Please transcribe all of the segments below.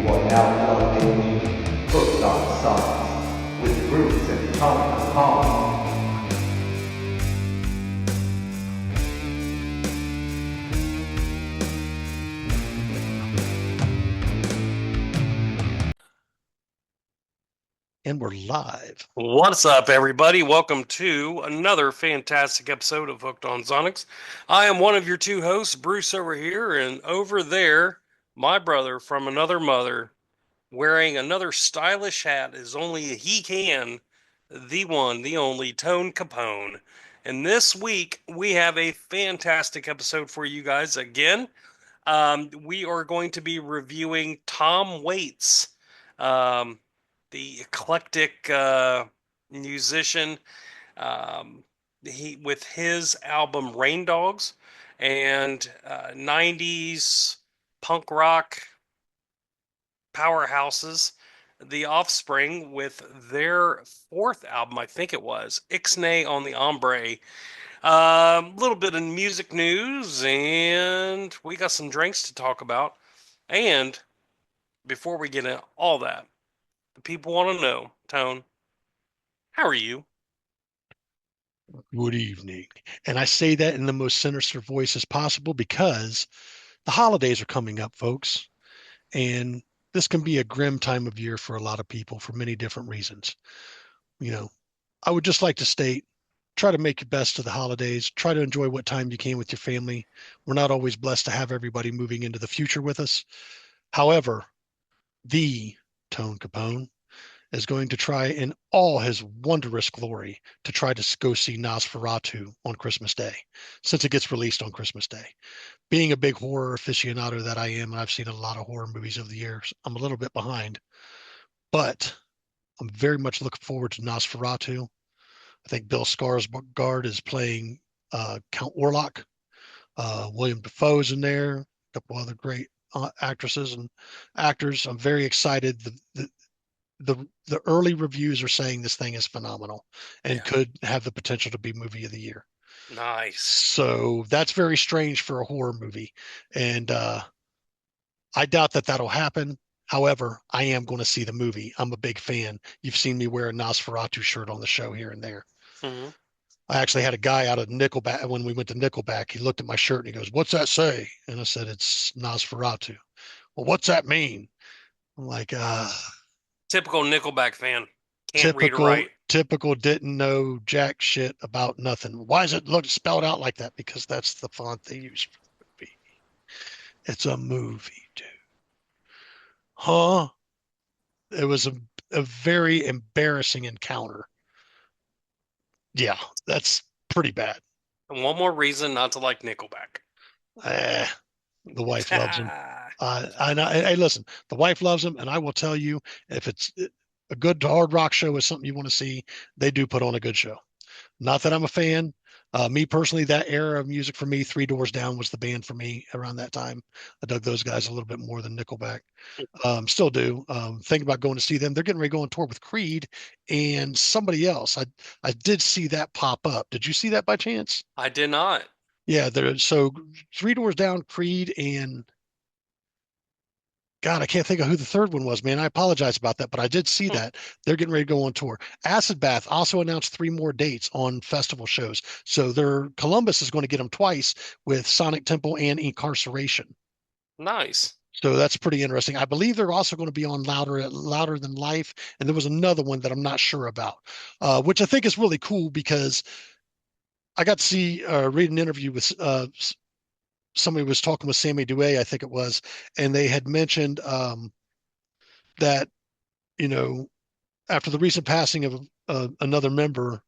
are now plugged into Hooked on Sonics with Bruce and Tom. And we're live. What's up, everybody? Welcome to another fantastic episode of Hooked on Sonics. I am one of your two hosts, Bruce over here, and over there, my brother from another mother, wearing another stylish hat as only he can, the one, the only, Tone Capone. And this week, we have a fantastic episode for you guys again. We are going to be reviewing Tom Waits. Um, the eclectic musician. He with his album Rain Dogs and 90s punk rock powerhouses. The Offspring with their fourth album, I think it was, Ixnay on the Hombre. A little bit of music news, and we got some drinks to talk about. And before we get into all that, the people want to know, Tone, how are you? Good evening. And I say that in the most sinister voice as possible because the holidays are coming up, folks. And this can be a grim time of year for a lot of people for many different reasons. You know, I would just like to state try to make your best of the holidays. Try to enjoy what time you can with your family. We're not always blessed to have everybody moving into the future with us. However, the Tone Capone is going to try in all his wondrous glory to try to go see Nosferatu on Christmas Day, since it gets released on Christmas Day. Being a big horror aficionado that I am, and I've seen a lot of horror movies over the years, I'm a little bit behind, but I'm very much looking forward to Nosferatu. I think Bill Skarsgård is playing Count Orlok. William Dafoe's in there. A couple other great actresses and actors. I'm very excited. The early reviews are saying this thing is phenomenal and could have the potential to be movie of the year. Nice. So that's very strange for a horror movie, and I doubt that that'll happen. However, I am going to see the movie. I'm a big fan. You've seen me wear a Nosferatu shirt on the show here and there. Mm-hmm. I actually had a guy out of Nickelback when we went to Nickelback. He looked at my shirt and he goes, "What's that say?" And I said, "It's Nosferatu." Well, what's that mean? I'm like, Typical Nickelback fan. Can't read or typical write. typical didn't know jack shit about nothing. Why is it look spelled out like that? Because that's the font they use for the movie. It's a movie, dude. Huh? It was a very embarrassing encounter. Yeah, that's pretty bad. And one more reason not to like Nickelback. Eh, the wife loves him. Hey, listen, the wife loves him, and I will tell you, if it's a good hard rock show is something you want to see, they do put on a good show. Not that I'm a fan. Me personally, that era of music for me, Three Doors Down was the band for me around that time. I dug those guys a little bit more than Nickelback. Still do. Think about going to see them. They're getting ready to go on tour with Creed and somebody else. I did see that pop up. Did you see that by chance? I did not. Yeah, so Three Doors Down, Creed, and God, I can't think of who the third one was, man. I apologize about that, but I did see Hmm. that. They're getting ready to go on tour. Acid Bath also announced three more dates on festival shows. So their Columbus is going to get them twice with Sonic Temple and Incarceration. Nice. So that's pretty interesting. I believe they're also going to be on Louder Than Life, and there was another one that I'm not sure about, which I think is really cool because I got to see read an interview with somebody was talking with Sammy Due, I think it was, and they had mentioned that you know after the recent passing of another member,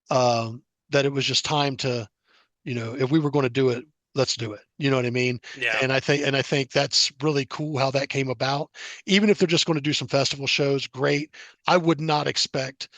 that it was just time to if we were going to do it, let's do it. You know what I mean? Yeah. And I think that's really cool how that came about. Even if they're just going to do some festival shows, great. I would not expect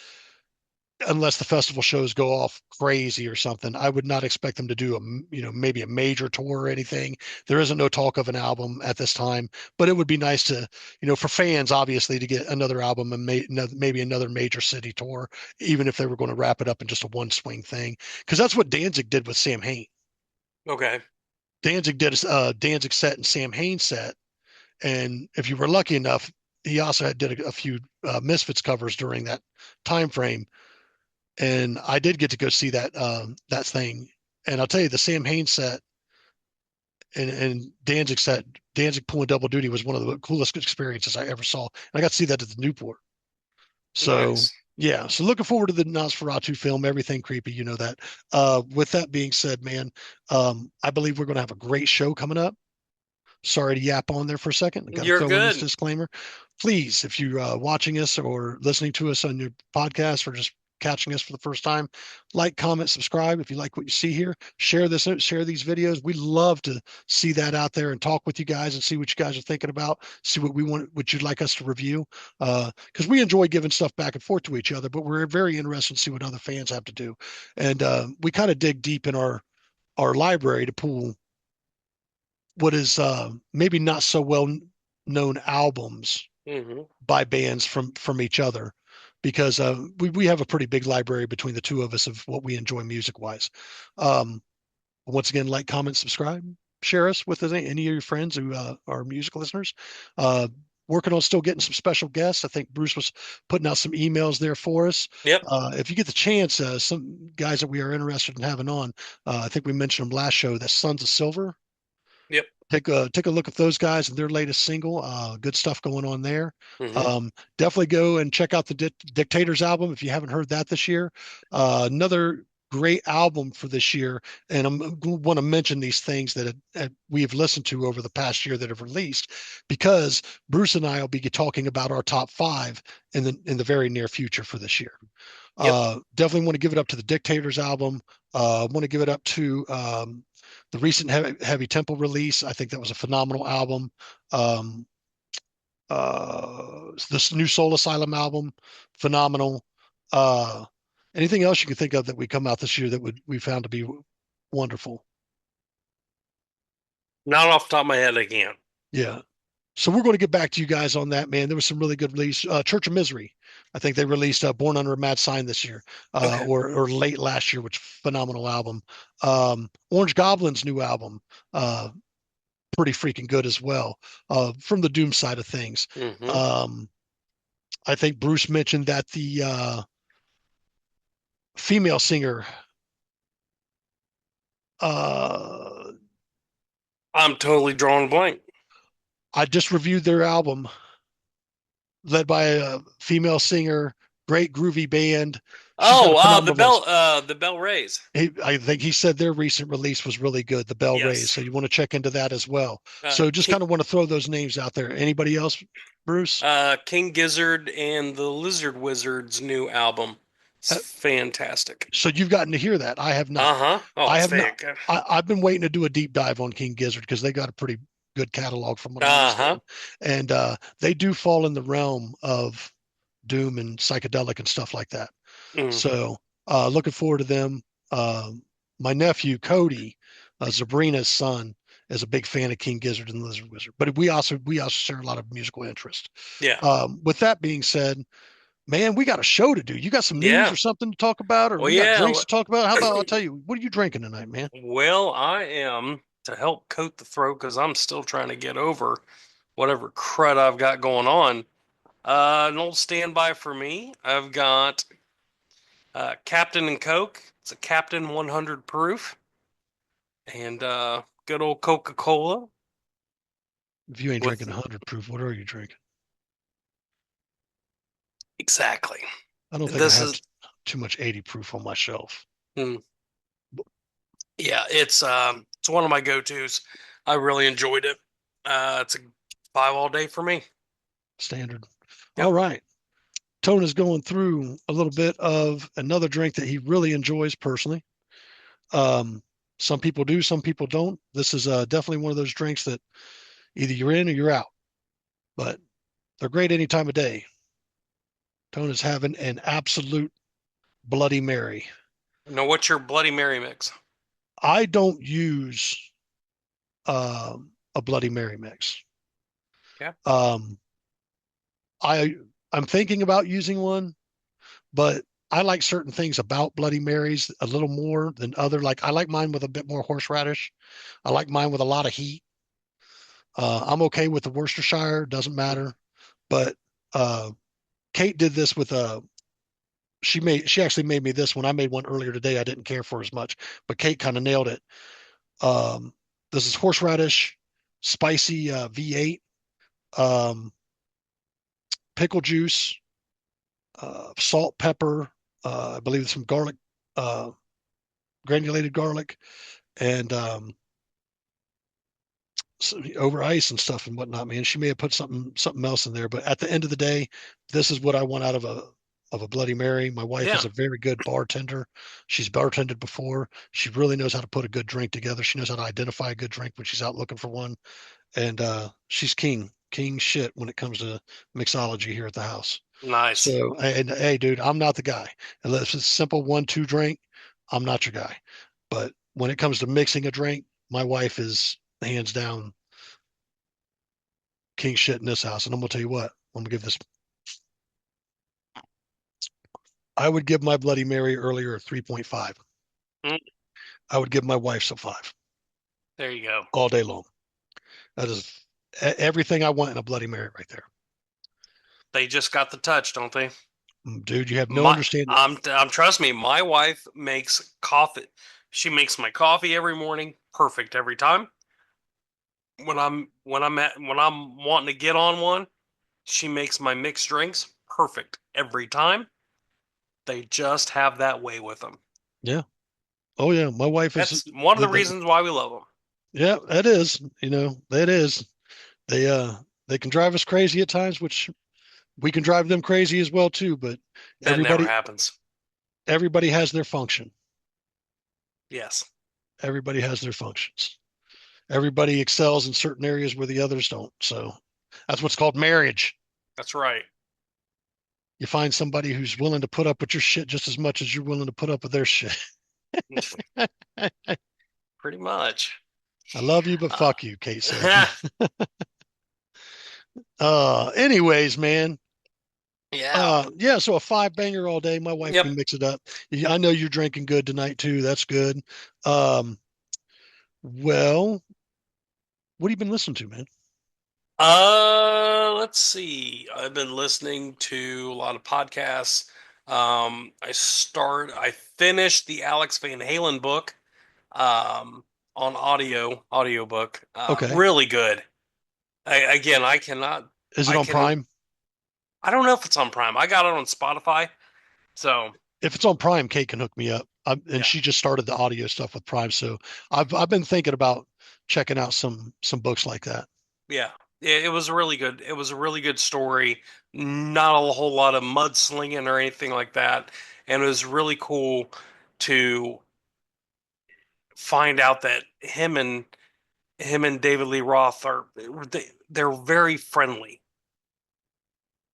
unless the festival shows go off crazy or something, I would not expect them to do maybe a major tour or anything. There isn't no talk of an album at this time, but it would be nice to, for fans, obviously, to get another album and maybe another major city tour, even if they were going to wrap it up in just a one swing thing. Because that's what Danzig did with Sam Hain. Okay. Danzig did a Danzig set and Sam Hain set, And if you were lucky enough, he also did a few Misfits covers during that time frame. And I did get to go see that thing. And I'll tell you, the Sam Hain set and Danzig set, Danzig pulling double duty was one of the coolest experiences I ever saw. And I got to see that at the Newport. So Nice. yeah, so looking forward to the Nosferatu film, everything creepy, you know that. With that being said, man, I believe we're going to have a great show coming up. Sorry to yap on there for a second. I got to You're throw in this good. disclaimer. Please, if you're watching us or listening to us on your podcast or just catching us for the first time, like, comment, subscribe. If you like what you see here, share this, share these videos. We love to see that out there and talk with you guys and see what you guys are thinking about, see what we want, what you'd like us to review. Because we enjoy giving stuff back and forth to each other, but we're very interested to see what other fans have to do. And we kind of dig deep in our library to pull what is maybe not so well known albums Hmm. by bands from each other, because we have a pretty big library between the two of us of what we enjoy music wise. Once again, like, comment, subscribe, share us with any of your friends who are music listeners. Uh, Working on still getting some special guests. I think Bruce was putting out some emails there for us. Yep. If you get the chance, some guys that we are interested in having on, I think we mentioned them last show, the Sons of Silver. Yep. Take a look at those guys and their latest single. Good stuff going on there. Hmm. Definitely go and check out the Dictators album if you haven't heard that this year. Another great album for this year, and I want to mention these things that we have listened to over the past year that have released, because Bruce and I will be talking about our top five in the very near future for this year. Yep. Definitely want to give it up to the Dictators album. Want to give it up to the recent Heavy Temple release. I think that was a phenomenal album. This new Soul Asylum album, phenomenal. Uh, Anything else you can think of that we come out this year that we found to be wonderful? Not off the top of my head, I can't. Yeah. So we're going to get back to you guys on that, man. There was some really good release. Church of Misery, I think they released Born Under a Mad Sign this year, Okay. or late last year, which phenomenal album. Orange Goblin's new album, pretty freaking good as well, from the Doom side of things. Hmm. Um, I think Bruce mentioned that the female singer, uh, I'm totally drawing a blank. I just reviewed their album, led by a female singer, great groovy band. She's got a Oh, phenomenal voice. The Bell Rays. I think he said their recent release was really good, the Bell Rays. Yes. So you want to check into that as well. Uh, So just King, kind of want to throw those names out there. Anybody else, Bruce? King Gizzard and the Lizard Wizard's new album. It's Uh, fantastic. so you've gotten to hear that. I have not. Uh-huh. Oh, I it's have not. fantastic. I've been waiting to do a deep dive on King Gizzard because they got a pretty good catalog from what I Uh-huh. understand. And they do fall in the realm of doom and psychedelic and stuff like that. Hmm. So looking forward to them. My nephew Cody, Sabrina's son, is a big fan of King Gizzard and Lizard Wizard. But we also share a lot of musical interest. Yeah. With that being said, man, we got a show to do. You got some news Yeah. or something to talk about, or Well, we got yeah. drinks to talk about? How about I'll tell you, what are you drinking tonight, man? Well, I am to help coat the throat because I'm still trying to get over whatever crud I've got going on. An old standby for me. I've got Captain and Coke. It's a Captain 100 proof, and good old Coca-Cola If you ain't with drinking 100 proof, what are you drinking? exactly. I don't think I This have is too much 80 proof on my shelf. hmm, yeah. It's one of my go-tos. I really enjoyed it. It's a 5 all day for me. Standard. Yep. All right. Tone is going through a little bit of another drink that he really enjoys personally. Um, some people do, some people don't. This is definitely one of those drinks that either you're in or you're out, but they're great any time of day. Tone is having an absolute Bloody Mary. Now, what's your Bloody Mary mix? I don't use a Bloody Mary mix. Yeah. I'm thinking about using one, but I like certain things about Bloody Marys a little more than other. Like I like mine with a bit more horseradish. I like mine with a lot of heat. I'm okay with the Worcestershire, doesn't matter. But Kate did this with she actually made me this one. I made one earlier today. I didn't care for as much, but Kate kind of nailed it. Um, this is horseradish, spicy V8, um, pickle juice, salt, pepper, I believe some garlic, uh, granulated garlic, and over ice and stuff and whatnot, man. She may have put something else in there, but at the end of the day, this is what I want out of a Bloody Mary. My wife Yeah, is a very good bartender. She's bartended before. She really knows how to put a good drink together. She knows how to identify a good drink when she's out looking for one. And she's king shit when it comes to mixology here at the house. nice. So, and hey, dude, I'm not the guy. Unless it's a simple 1-2 drink, I'm not your guy. But when it comes to mixing a drink, my wife is hands down king shit in this house. And I'm gonna tell you what, I'm gonna give this. I would give my Bloody Mary earlier a 3.5. Mm, I would give my wife's a 5 there you go. all day long. That is everything I want in a Bloody Mary right there. They just got the touch, don't they? Dude, you have no My, understanding. trust me, my wife makes coffee. She makes my coffee every morning, perfect every time. When I'm wanting to get on one, she makes my mixed drinks perfect every time. They just have that way with them. Yeah. Oh yeah. My wife is That's one of the reasons why we love them. yeah, that is, that is. They they can drive us crazy at times, which we can drive them crazy as well too, but That never everybody happens. everybody has their function. Yes, Everybody has their functions. Everybody excels in certain areas where the others don't. So that's what's called marriage. that's right. You find somebody who's willing to put up with your shit just as much as you're willing to put up with their shit. Pretty much. I love you, but Uh, fuck you, Kate said. Anyways, man. yeah. Yeah, so a 5 banger all day. My wife Yep. can mix it up. I know you're drinking good tonight too. That's good. Um, well, what have you been listening to, man? Let's see. I've been listening to a lot of podcasts. I finished the Alex Van Halen book, on audiobook. Okay. Really good. Again, I cannot, Is it I on can, Prime? I don't know if it's on Prime. I got it on Spotify. So If it's on Prime, Kate can hook me up. And yeah, she just started the audio stuff with Prime, so I've been thinking about checking out some books like that. yeah. It was really good. It was a really good story. Not a whole lot of mudslinging or anything like that. And it was really cool to find out that him and David Lee Roth they're very friendly.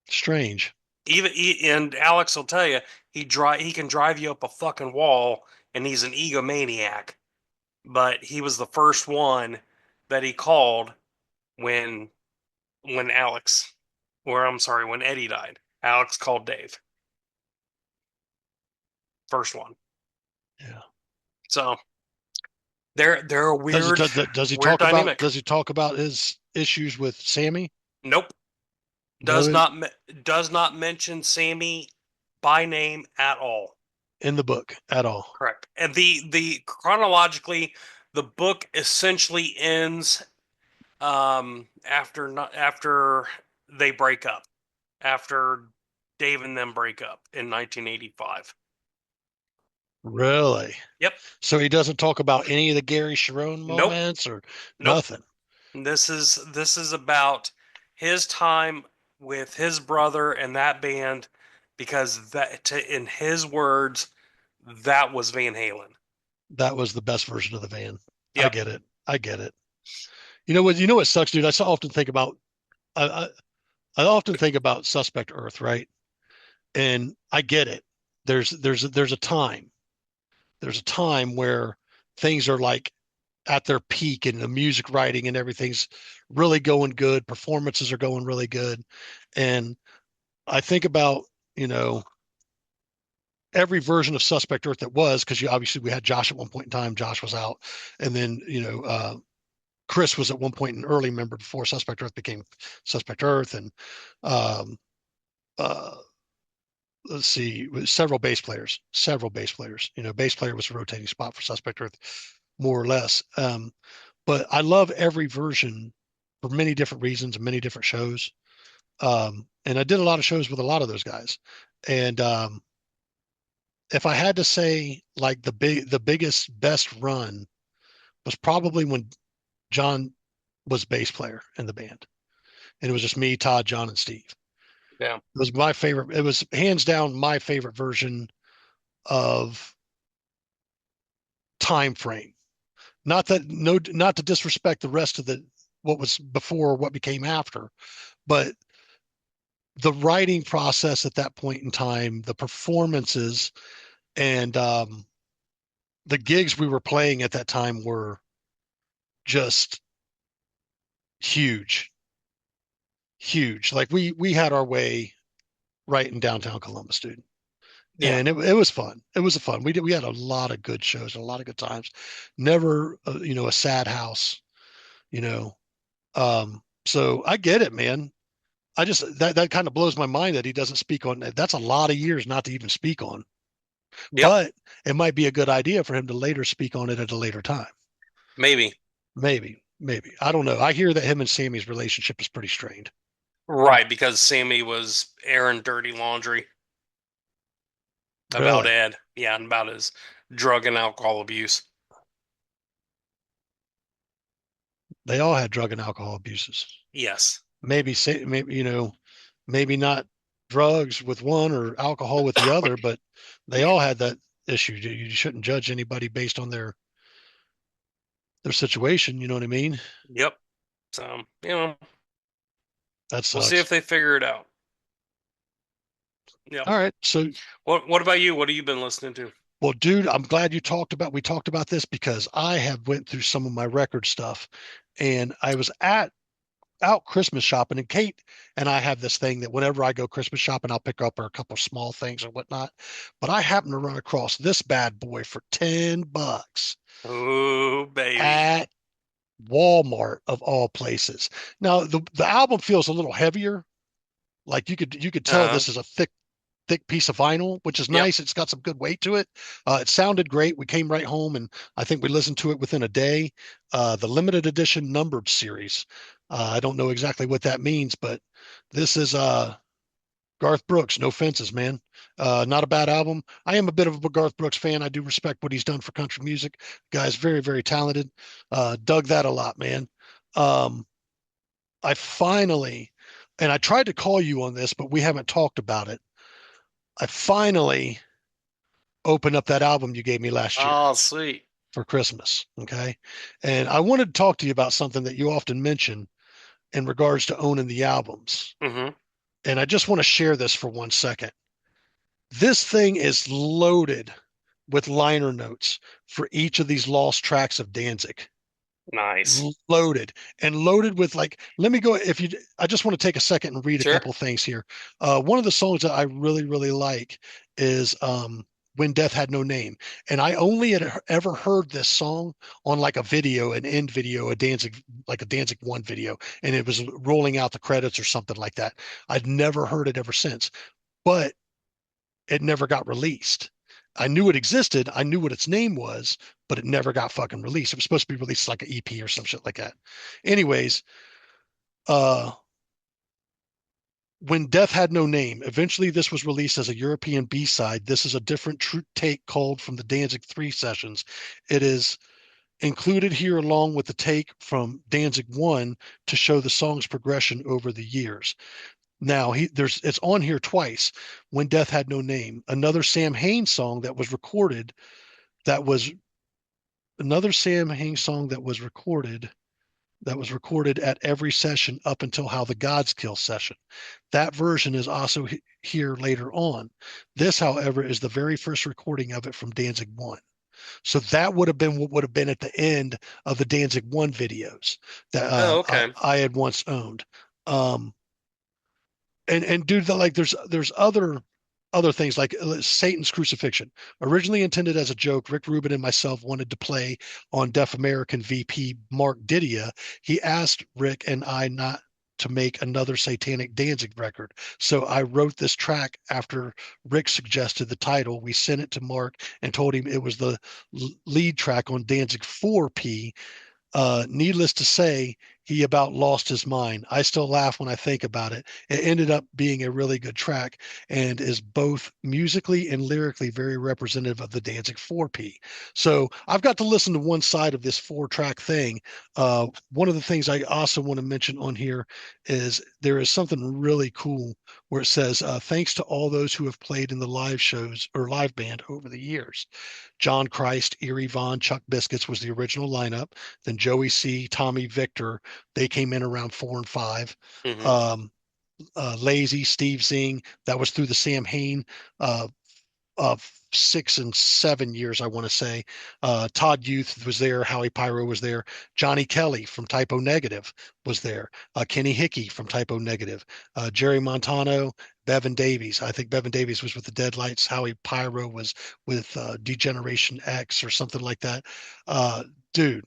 Strange. And Alex will tell you he can drive you up a fucking wall, and he's an egomaniac. But he was the first one that he called when when Alex, or I'm sorry, when Eddie died. Alex called Dave, first one. Yeah. So they're a Does he weird talk about dynamic. does he talk about his issues with Sammy? Nope. Does No, not does not mention Sammy by name at all. in the book at all. Correct. And the chronologically, the book essentially ends after they break up, after Dave and them break up in 1985. Really? Yep. So he doesn't talk about any of the Gary Sharon Nope. moments or Nope. nothing. This is about his time with his brother and that band, because in his words, that was Van Halen. That was the best version of the van. I Yep. get it. I get it. You know what? You know what sucks, dude? Often think about. I, I I often think about Suspect Earth, right? And I get it. There's a time. There's a time where things are like at their peak and the music writing and everything's really going good. Performances are going really good. And I think about, you know, every version of Suspect Earth that was, because obviously we had Josh at one point in time. Josh was out. And then, Chris was at one point an early member before Suspect Earth became Suspect Earth, and um, uh, let's see, several bass players. Bass player was a rotating spot for Suspect Earth, more or less. But I love every version for many different reasons, many different shows. And I did a lot of shows with a lot of those guys. And if I had to say, like the biggest, best run was probably when John was bass player in the band, and it was just me, Todd, John, and Steve. Yeah. It was my favorite. It was hands down my favorite version of time frame. Not that no, not to disrespect the rest of the what was before, what became after, but the writing process at that point in time, the performances, and the gigs we were playing at that time were just huge, huge. Like we had our way right in downtown Columbus, dude. Yeah. And it was fun. It was fun. We had a lot of good shows and a lot of good times. Never, a sad house, you know. So I get it, man. I just that kind of blows my mind that he doesn't speak on that. That's a lot of years not to even speak on. Yep. But it might be a good idea for him to later speak on it at a later time. Maybe. Maybe. I don't know. I hear that him and Sammy's relationship is pretty strained. Right, because Sammy was airing dirty laundry about Really? Ed. Yeah, and about his drug and alcohol abuse. They all had drug and alcohol abuses. Yes. Maybe not drugs with one or alcohol with the other, but they all had that issue. You shouldn't judge anybody based on their situation. You know what I mean? Yep. So, That we'll see if sucks. they figure it out. Yep. All right. So, What about you? What have you been listening to? well, dude, I'm glad we talked about this because I have went through some of my record stuff, and I was out Christmas shopping, and Kate and I have this thing that whenever I go Christmas shopping, I'll pick up her a couple small things or whatnot. But I happened to run across this bad boy for $10 Oh, baby. at Walmart of all places. Now the album feels a little heavier. Like you could tell Uh, this is a thick piece of vinyl, which is yep. nice. It's got some good weight to it. It sounded great. We came right home and I think we listened to it within a day. The limited edition numbered series. I don't know exactly what that means, but this is Garth Brooks. No fences, man. Not a bad album. I am a bit of a Garth Brooks fan. I do respect what he's done for country music. Guy's very, very talented. Dug that a lot, man. Um, I finally, and I tried to call you on this, but we haven't talked about it. I finally opened up that album you gave me last year Oh, sweet. for Christmas. Okay. And I wanted to talk to you about something that you often mention in regards to owning the albums. Mm-hmm. And I just want to share this for 1 second. This thing is loaded with liner notes for each of these lost tracks of Danzig. Nice. Loaded and loaded with, like, let me go. If you, I just want to take a second and read a Sure. couple things here. One of the songs that I really, really like is When Death Had No Name. And I only had ever heard this song on like a video, an end video, like a Danzig 1 video. And it was rolling out the credits or something like that. I'd never heard it ever since, but it never got released. I knew it existed. I knew what its name was, but it never got fucking released. It was supposed to be released like an EP or some shit like that. Anyways, uh, When Death Had No Name, eventually this was released as a European B-side. This is a different take called from the Danzig 3 sessions. It is included here along with the take from Danzig 1 to show the song's progression over the years. Now it's on here twice. When Death Had No Name, another Sam Haines song that was recorded. That was another Sam Haines song that was recorded. That was recorded at every session up until How the Gods Kill session. That version is also here later on. This, however, is the very first recording of it from Danzig 1. So that would have been what would have been at the end of the Danzig 1 videos that Oh, okay. I had once owned. And dude, like there's other other things like Satan's Crucifixion. Originally intended as a joke, Rick Rubin and myself wanted to play on Deaf American VP Mark Didia. He asked Rick and I not to make another Satanic Danzig record. So I wrote this track after Rick suggested the title. We sent it to Mark and told him it was the lead track on Danzig 4P. Needless to say, he about lost his mind. I still laugh when I think about it. It ended up being a really good track and is both musically and lyrically very representative of the Danzig 4P. So I've got to listen to one side of this 4-track thing. One of the things I also want to mention on here is there is something really cool where it says, thanks to all those who have played in the live shows or live band over the years. John Christ, Erie Vaughn, Chuck Biscuits was the original lineup. Then Joey C, Tommy Victor, they came in around 4 and 5. Mm-hmm. Lazy, Steve Zing, that was through the Sam Hain uh, of 6 and 7 years, I want to say. Todd Youth was there. Howie Pyro was there. Johnny Kelly from Typo Negative was there. Kenny Hickey from Typo Negative. Jerry Montano, Bevan Davies. I think Bevan Davies was with the Deadlights. Howie Pyro was with Degeneration X or something like that. Dude,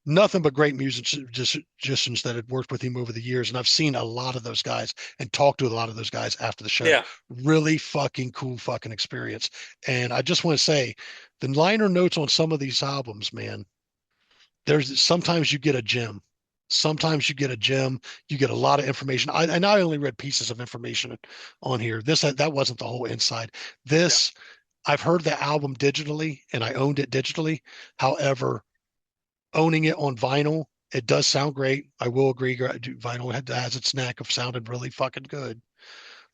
nothing but great musicians that had worked with him over the years. And I've seen a lot of those guys and talked to a lot of those guys after the show. Yeah. Really fucking cool fucking experience. And I just want to say the liner notes on some of these albums, man, there's sometimes you get a gem. Sometimes you get a gem. You get a lot of information. And I only read pieces of information on here. That wasn't the whole inside. This, I've heard the album digitally and I owned it digitally. However, owning it on vinyl, it does sound great. I will agree. Vinyl has its knack of sounding really fucking good.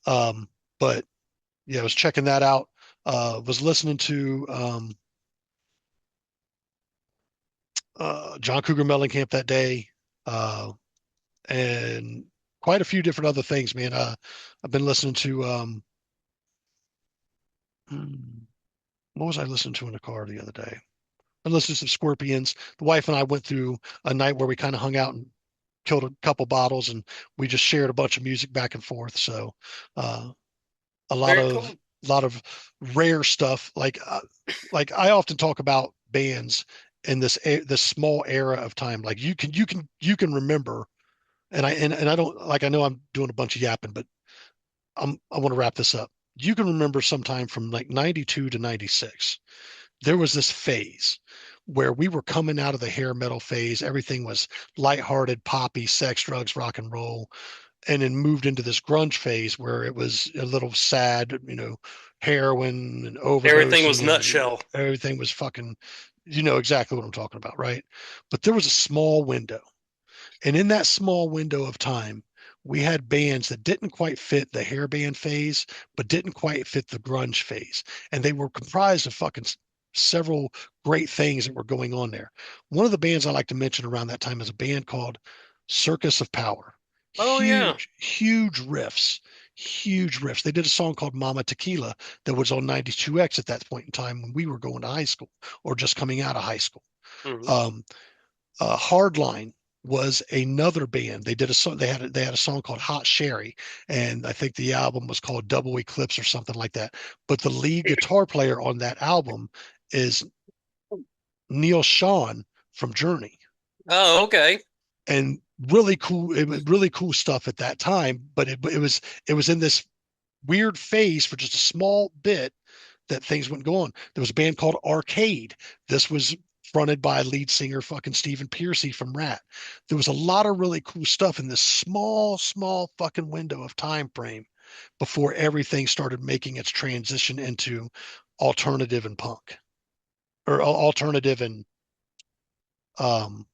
But yeah, I was checking that out. Was listening to John Cougar Mellencamp that day, and quite a few different other things, man. I've been listening to what was I listening to in the car the other day? I listened to some Scorpions. The wife and I went through a night where we kind of hung out and killed a couple bottles, and we just shared a bunch of music back and forth. So a lot Very of cool. lot of rare stuff. Like I often talk about bands in this small era of time. Like you can remember, and I don't like. I know I'm doing a bunch of yapping, but I want to wrap this up. You can remember sometime from like 92 to 96. There was this phase where we were coming out of the hair metal phase. Everything was lighthearted, poppy, sex, drugs, rock and roll, and then moved into this grunge phase where it was a little sad, heroin and Everything overdosing was and nutshell. everything was fucking, you know exactly what I'm talking about, right? But there was a small window. And in that small window of time, we had bands that didn't quite fit the hair band phase, but didn't quite fit the grunge phase. And they were comprised of fucking several great things that were going on there. One of the bands I like to mention around that time is a band called Circus of Power. Oh, yeah. Huge riffs, huge riffs. They did a song called Mama Tequila that was on 92X at that point in time when we were going to high school or just coming out of high school. Mhm. Hardline was another band. They did a song. They had a song called Hot Sherry, and I think the album was called Double Eclipse or something like that. But the lead guitar player on that album is Neil Sean from Journey, Oh, okay. and really cool. It was really cool stuff at that time. But it was in this weird phase for just a small bit that things wouldn't go on. There was a band called Arcade. This was fronted by lead singer fucking Stephen Pearcy from Rat. There was a lot of really cool stuff in this small fucking window of time frame before everything started making its transition into alternative and punk or alternative and um,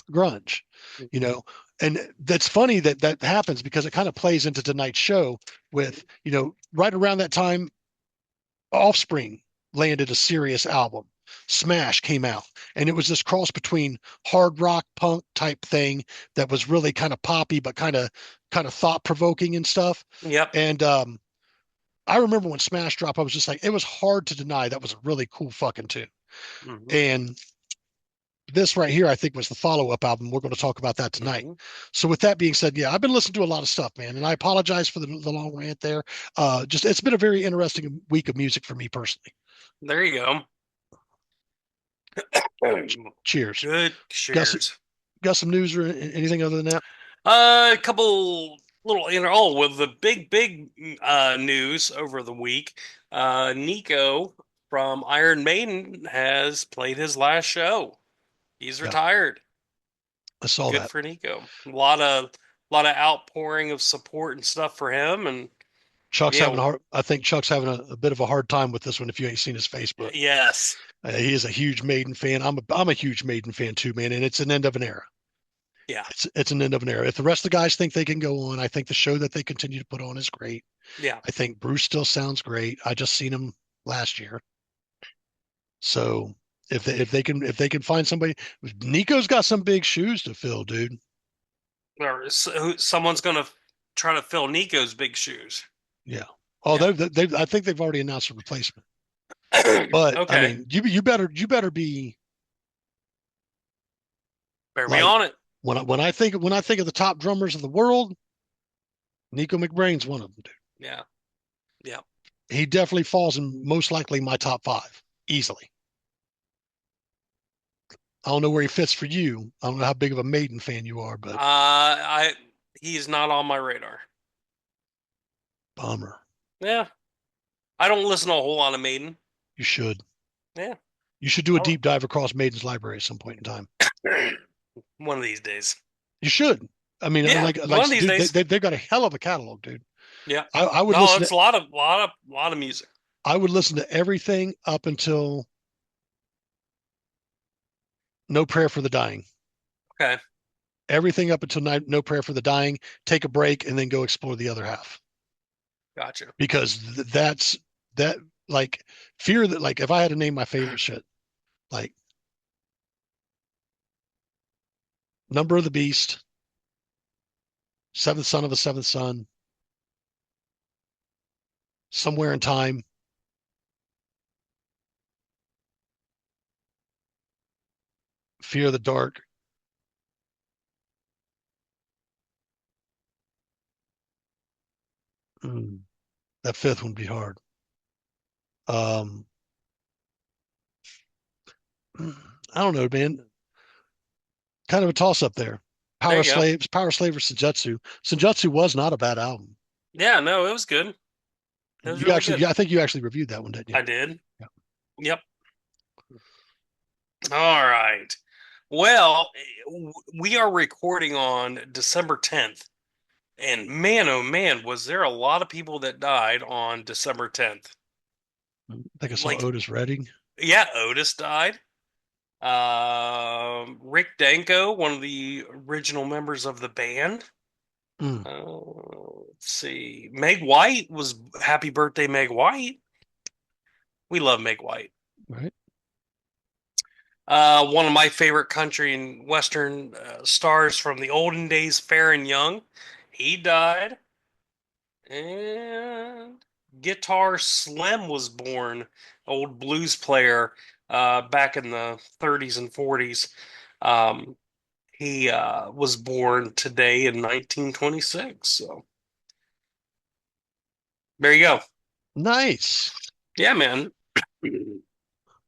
grunge, you know. And that's funny that that happens because it kind of plays into tonight's show with, right around that time Offspring landed a serious album. Smash came out, and it was this cross between hard rock punk type thing that was really kind of poppy, but kind of thought provoking and stuff. Yep. And I remember when Smash dropped, I was just like, it was hard to deny that was a really cool fucking tune. Mhm. And this right here, I think, was the follow-up album. We're going to talk about that tonight. Mhm. So with that being said, yeah, I've been listening to a lot of stuff, man, and I apologize for the long rant there. Just it's been a very interesting week of music for me personally. There you go. Cheers. Good Got some, shares. got some news or anything other than that? A couple little, oh, with the big news over the week. Nico from Iron Maiden has played his last show. He's Yeah, retired. I saw Good that. for Nico. A lot of outpouring of support and stuff for him, and Chuck's yeah, having a hard. I think Chuck's having a bit of a hard time with this one. If you ain't seen his Facebook, yes, he is a huge Maiden fan. I'm a huge Maiden fan too, man, and it's an end of an era. yeah, It's an end of an era. If the rest of the guys think they can go on, I think the show that they continue to put on is great. yeah. I think Bruce still sounds great. I just seen him last year. So if they can find somebody, Nico's got some big shoes to fill, dude. Or someone's gonna try to fill Nico's big shoes. Yeah. Oh, Yeah. they I think they've already announced a replacement. But I Okay, mean, you better be better be like on it. when I think of the top drummers of the world, Nico McBrain's one of them, dude. Yeah, yeah. He definitely falls in most likely my top five easily. I don't know where he fits for you. I don't know how big of a Maiden fan you are, but I he's not on my radar. bummer. Yeah, I don't listen to a whole lot of Maiden. You should. Yeah, You should do a oh, deep dive across Maiden's library at some point in time. one of these days. You should. I mean, Yeah, one of these dude, days. they've got a hell of a catalog, dude. Yeah. I would No, listen it's to a lot of music. I would listen to everything up until No Prayer for the Dying. Okay, Everything up until No Prayer for the Dying. Take a break and then go explore the other half gotcha. because that's that like fear that like if I had to name my favorite shit like Number of the Beast, Seventh Son of a Seventh Son, Somewhere in Time, Fear of the Dark. Mm, that fifth one would be hard. Um, I don't know, man. Kind of a toss up there. There you go. Power Slave or Senjutsu. Senjutsu was not a bad album. Yeah, no, it was good. It was You really actually, good. yeah, I think you actually reviewed that one, didn't you? I did. Yeah. Yep. All right. Well, we are recording on December 10th. And man, oh man, was there a lot of people that died on December 10th? I think I saw Like, Otis Redding. yeah, Otis died. Rick Danko, one of the original members of the band. Mm, Let's see. Meg White was happy birthday, Meg White. We love Meg White. right. One of my favorite country and western stars from the olden days, Farron Young. He died. And Guitar Slim was born, old blues player back in the 30s and 40s. Um, he was born today in 1926. So there you go. Nice. Yeah, man.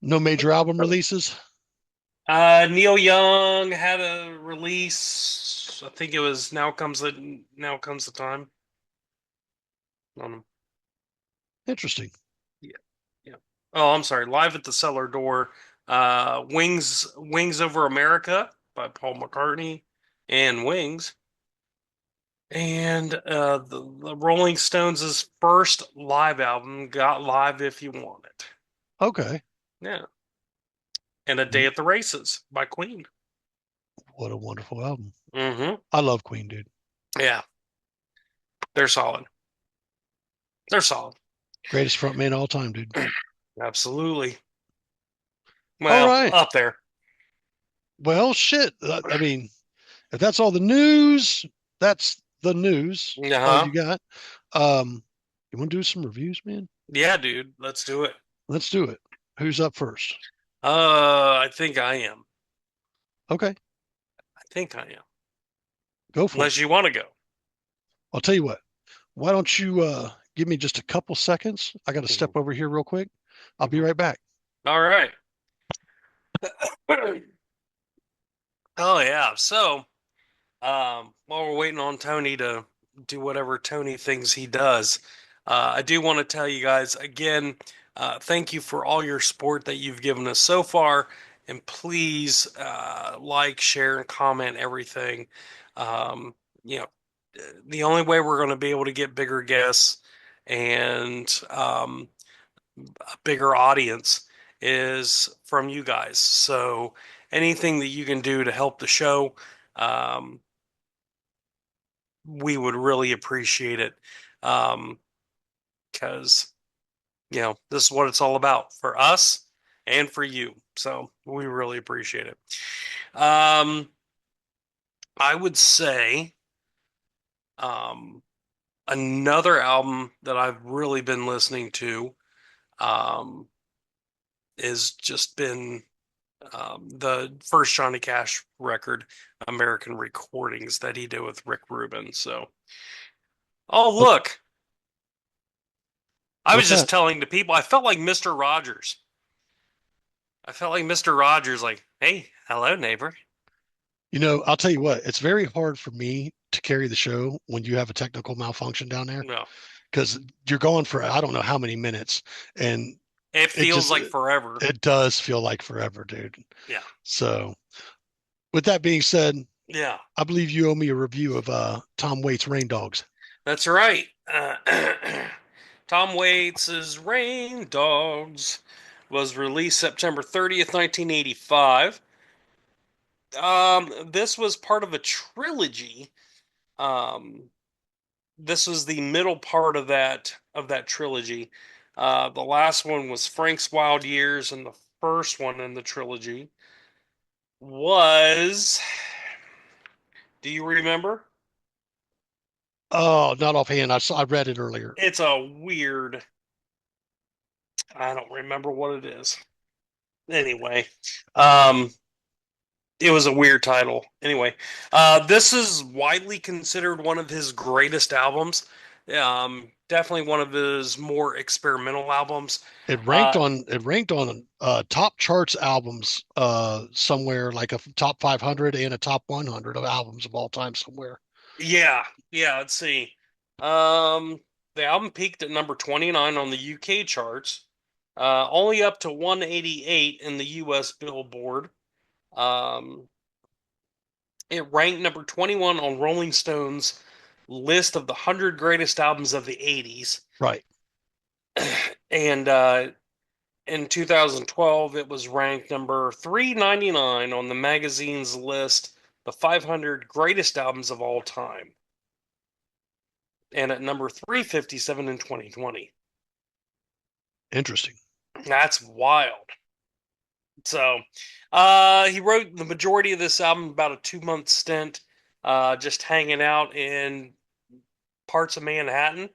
No major album releases. Neil Young had a release. I think it was Now Comes the Time. Um, Interesting. yeah, yeah. Oh, I'm sorry. Live at the Cellar Door. Wings Over America by Paul McCartney and Wings. And the Rolling Stones' first live album, Got Live If You Want It. Okay. Yeah. And A Day at the Races by Queen. What a wonderful album. Mm-hmm. I love Queen, dude. Yeah. They're solid. They're solid. Greatest frontman of all time, dude. Absolutely. All Well, right. up there. Well, shit. I mean, if that's all the news, that's the news. That's all Uh-huh. you got. You want to do some reviews, man? Yeah, dude. Let's do it. Let's do it. Who's up first? I think I am. Okay, I think I am. go for it. Unless you want to go. I'll tell you what. Why don't you give me just a couple seconds? I got to step Mhm. over here real quick. I'll be Mhm. right back. All right. Oh yeah. So, while we're waiting on Tony to do whatever Tony thinks he does, I do want to tell you guys again, thank you for all your support that you've given us so far, and please like, share, and comment everything. Um, you know, the only way we're going to be able to get bigger guests and a bigger audience is from you guys. So anything that you can do to help the show, um, we would really appreciate it. Because, this is what it's all about for us and for you. So we really appreciate it. Um, I would say um, another album that I've really been listening to um, is just been the first Johnny Cash record, American Recordings, that he did with Rick Rubin. So, oh, Oh, look, I was what's just that? telling the people, I felt like Mr. Rogers. I felt like Mr. Rogers, like, hey, hello, neighbor. I'll tell you what, it's very hard for me to carry the show when you have a technical malfunction down there No, because you're going for I don't know how many minutes, and it it feels just like forever. it does feel like forever, dude. Yeah, So, with that being said, yeah, I believe you owe me a review of Tom Waits' Rain Dogs. that's right. Tom Waits' Rain Dogs was released September 30th, 1985. This was part of a trilogy. Um, this was the middle part of that trilogy. The last one was Frank's Wild Years, and the first one in the trilogy was. Do you remember? Oh, not offhand. I read it earlier. It's a weird. I don't remember what it is. Anyway, um, it was a weird title. Anyway, this is widely considered one of his greatest albums. Definitely one of his more experimental albums. Uh, It ranked on top charts albums somewhere like a top 500 and a top 100 of albums of all time somewhere. yeah, yeah. Let's see. Um, the album peaked at number 29 on the UK charts, only up to 188 in the US Billboard. Um, it ranked number 21 on Rolling Stone's list of the 100 greatest albums of the 80s. Right. And in 2012, it was ranked number 399 on the magazine's list, the 500 greatest albums of all time, and at number 357 in 2020. Interesting. That's wild. So, he wrote the majority of this album about a 2 month stint, just hanging out in parts of Manhattan,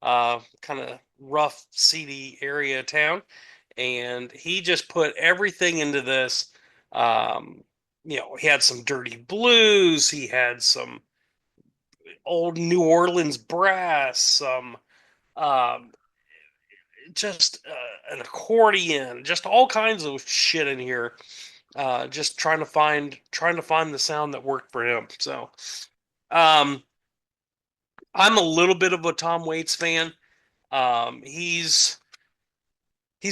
kind of rough, seedy area of town, and he just put everything into this. Um, he had some dirty blues, he had some old New Orleans brass, some um, just an accordion, just all kinds of shit in here. Just trying to find the sound that worked for him. So, um, I'm a little bit of a Tom Waits fan. He's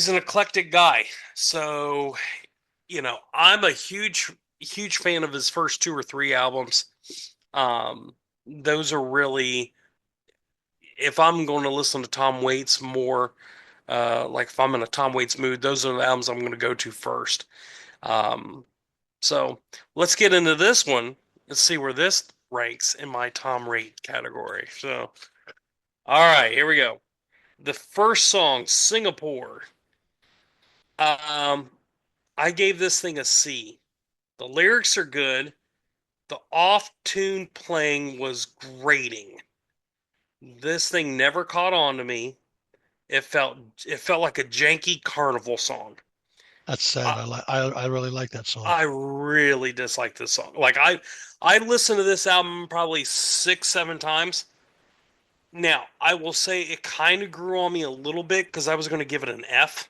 an eclectic guy. So, I'm a huge fan of his first two or three albums. Those are really, if I'm going to listen to Tom Waits more, like if I'm in a Tom Waits mood, those are the albums I'm going to go to first. Um, so let's get into this one. Let's see where this ranks in my Tom rate category. So, all right, here we go. The first song, Singapore. Um, I gave this thing a C. The lyrics are good. The off-tune playing was grating. This thing never caught on to me. It felt it felt like a janky carnival song. That's sad. I, I really like that song. I really dislike this song. Like I listened to this album probably 6, 7 times. Now, I will say it kind of grew on me a little bit because I was going to give it an F.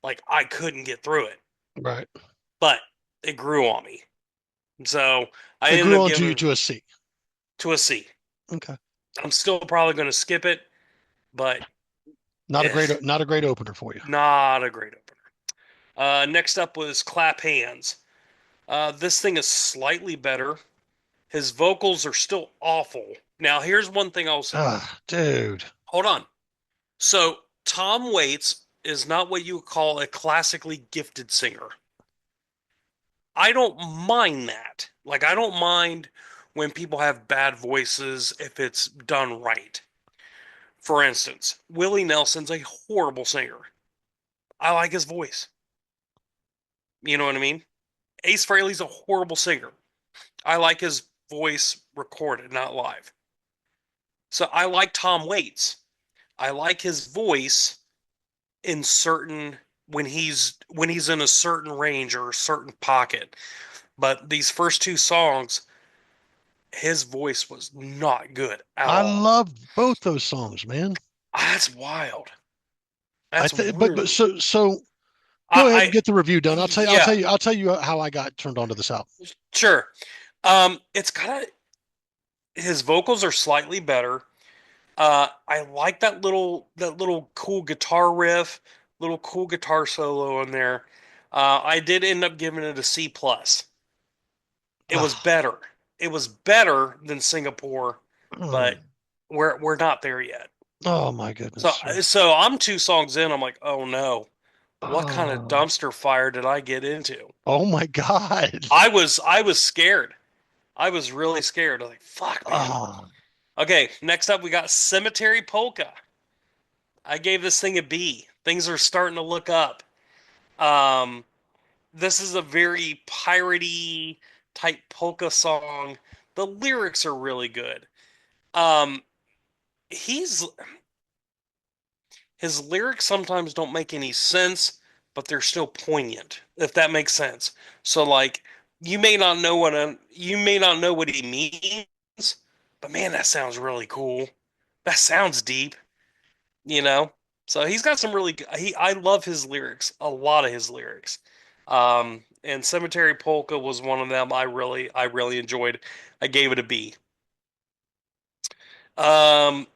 Like I couldn't get through it, Right. but it grew on me. So I It ended grew up onto you giving to a C. to a C. Okay. I'm still probably going to skip it, but eh, Not a great opener for you. not a great opener. Next up was Clap Hands. This thing is slightly better. His vocals are still awful. Now, here's one thing I'll say. Ah, dude. Hold on. So, Tom Waits is not what you would call a classically gifted singer. I don't mind that. Like, I don't mind when people have bad voices if it's done right. For instance, Willie Nelson's a horrible singer. I like his voice. You know what I mean? Ace Frehley's a horrible singer. I like his voice recorded, not live. So I like Tom Waits. I like his voice in certain when he's in a certain range or a certain pocket. But these first two songs, his voice was not good at I all. love both those songs, man. That's wild. I That's think, really so go ahead and I get the review done. yeah, I'll tell you how I got turned on to this album. sure. It's got his vocals are slightly better. I like that little cool guitar riff, little cool guitar solo in there. I did end up giving it a C plus. It was Ah, better. It was better than Singapore, but mm. we're not there yet. Oh my goodness. So I'm 2 songs in. I'm like, oh no, what kind of Oh, dumpster fire did I get into? oh my God. I was scared. I was really scared. I was like, fuck, man. Oh, Okay, next up we got Cemetery Polka. I gave this thing a B. Things are starting to look up. Um, this is a very piratey type polka song. The lyrics are really good. Um, he's his lyrics sometimes don't make any sense, but they're still poignant, if that makes sense. So like you may not know what he means, but man, that sounds really cool. That sounds deep, you know? So he's got some really he I love his lyrics, a lot of his lyrics. And Cemetery Polka was one of them I really enjoyed. I gave it a B. Um,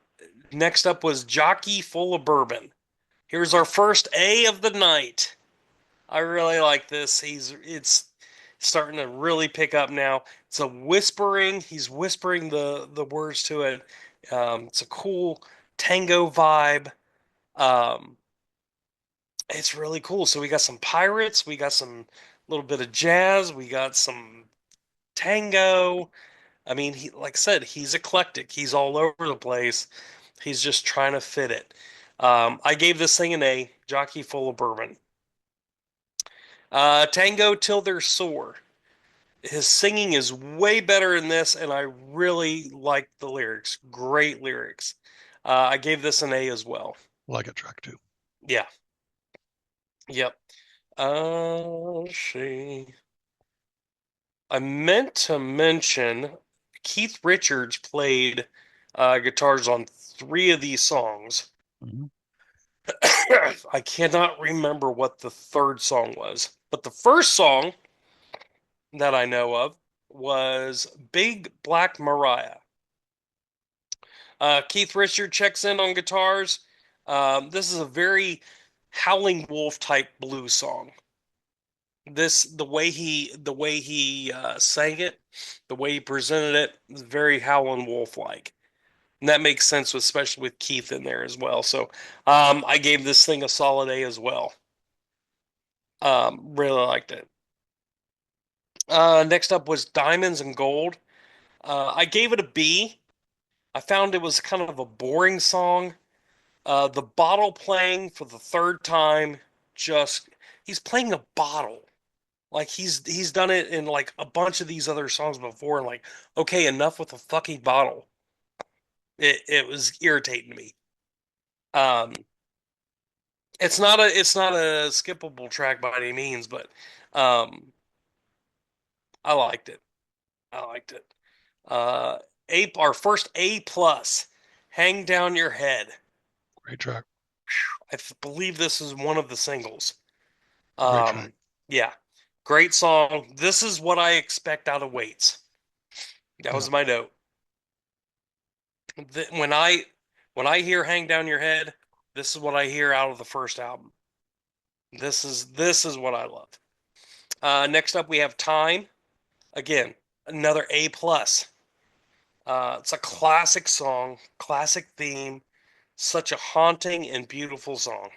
Next up was Jockey Full of Bourbon. Here's our first A of the night. I really like this. It's starting to really pick up now. It's a whispering. He's whispering the words to it. It's a cool tango vibe. Um, it's really cool. So we got some pirates. We got some little bit of jazz. We got some tango. I mean, he like I said, he's eclectic. He's all over the place. He's just trying to fit it. I gave this thing an A. Jockey Full of Bourbon. Tango Till They're Sore. His singing is way better in this, and I really like the lyrics. Great lyrics. I gave this an A as well. like a track too. Yeah. Yep. Let's see. I meant to mention Keith Richards played guitars on 3 of these songs. Mhm. I cannot remember what the third song was, but the first song that I know of was Big Black Mariah. Keith Richards checks in on guitars. This is a very Howling Wolf type blues song. This the way he sang it, the way he presented it, is very Howlin' Wolf like, and that makes sense, especially with Keith in there as well. So I gave this thing a solid A as well. Really liked it. Next up was Diamonds and Gold. I gave it a B. I found it was kind of a boring song. The bottle playing for the third time, just he's playing a bottle. Like he's done it in like a bunch of these other songs before, and like, okay, enough with the fucking bottle. It was irritating to me. Um, It's not a skippable track by any means, but um, I liked it. I liked it. Uh, our first A plus, Hang Down Your Head. Great track. Believe this is one of the singles. Great track. Yeah, great song. This is what I expect out of Waits. That Yeah. was my note. When I hear "Hang Down Your Head," this is what I hear out of the first album. This is what I love. Next up, we have "Time." Again, another A plus. It's a classic song, classic theme, such a haunting and beautiful song.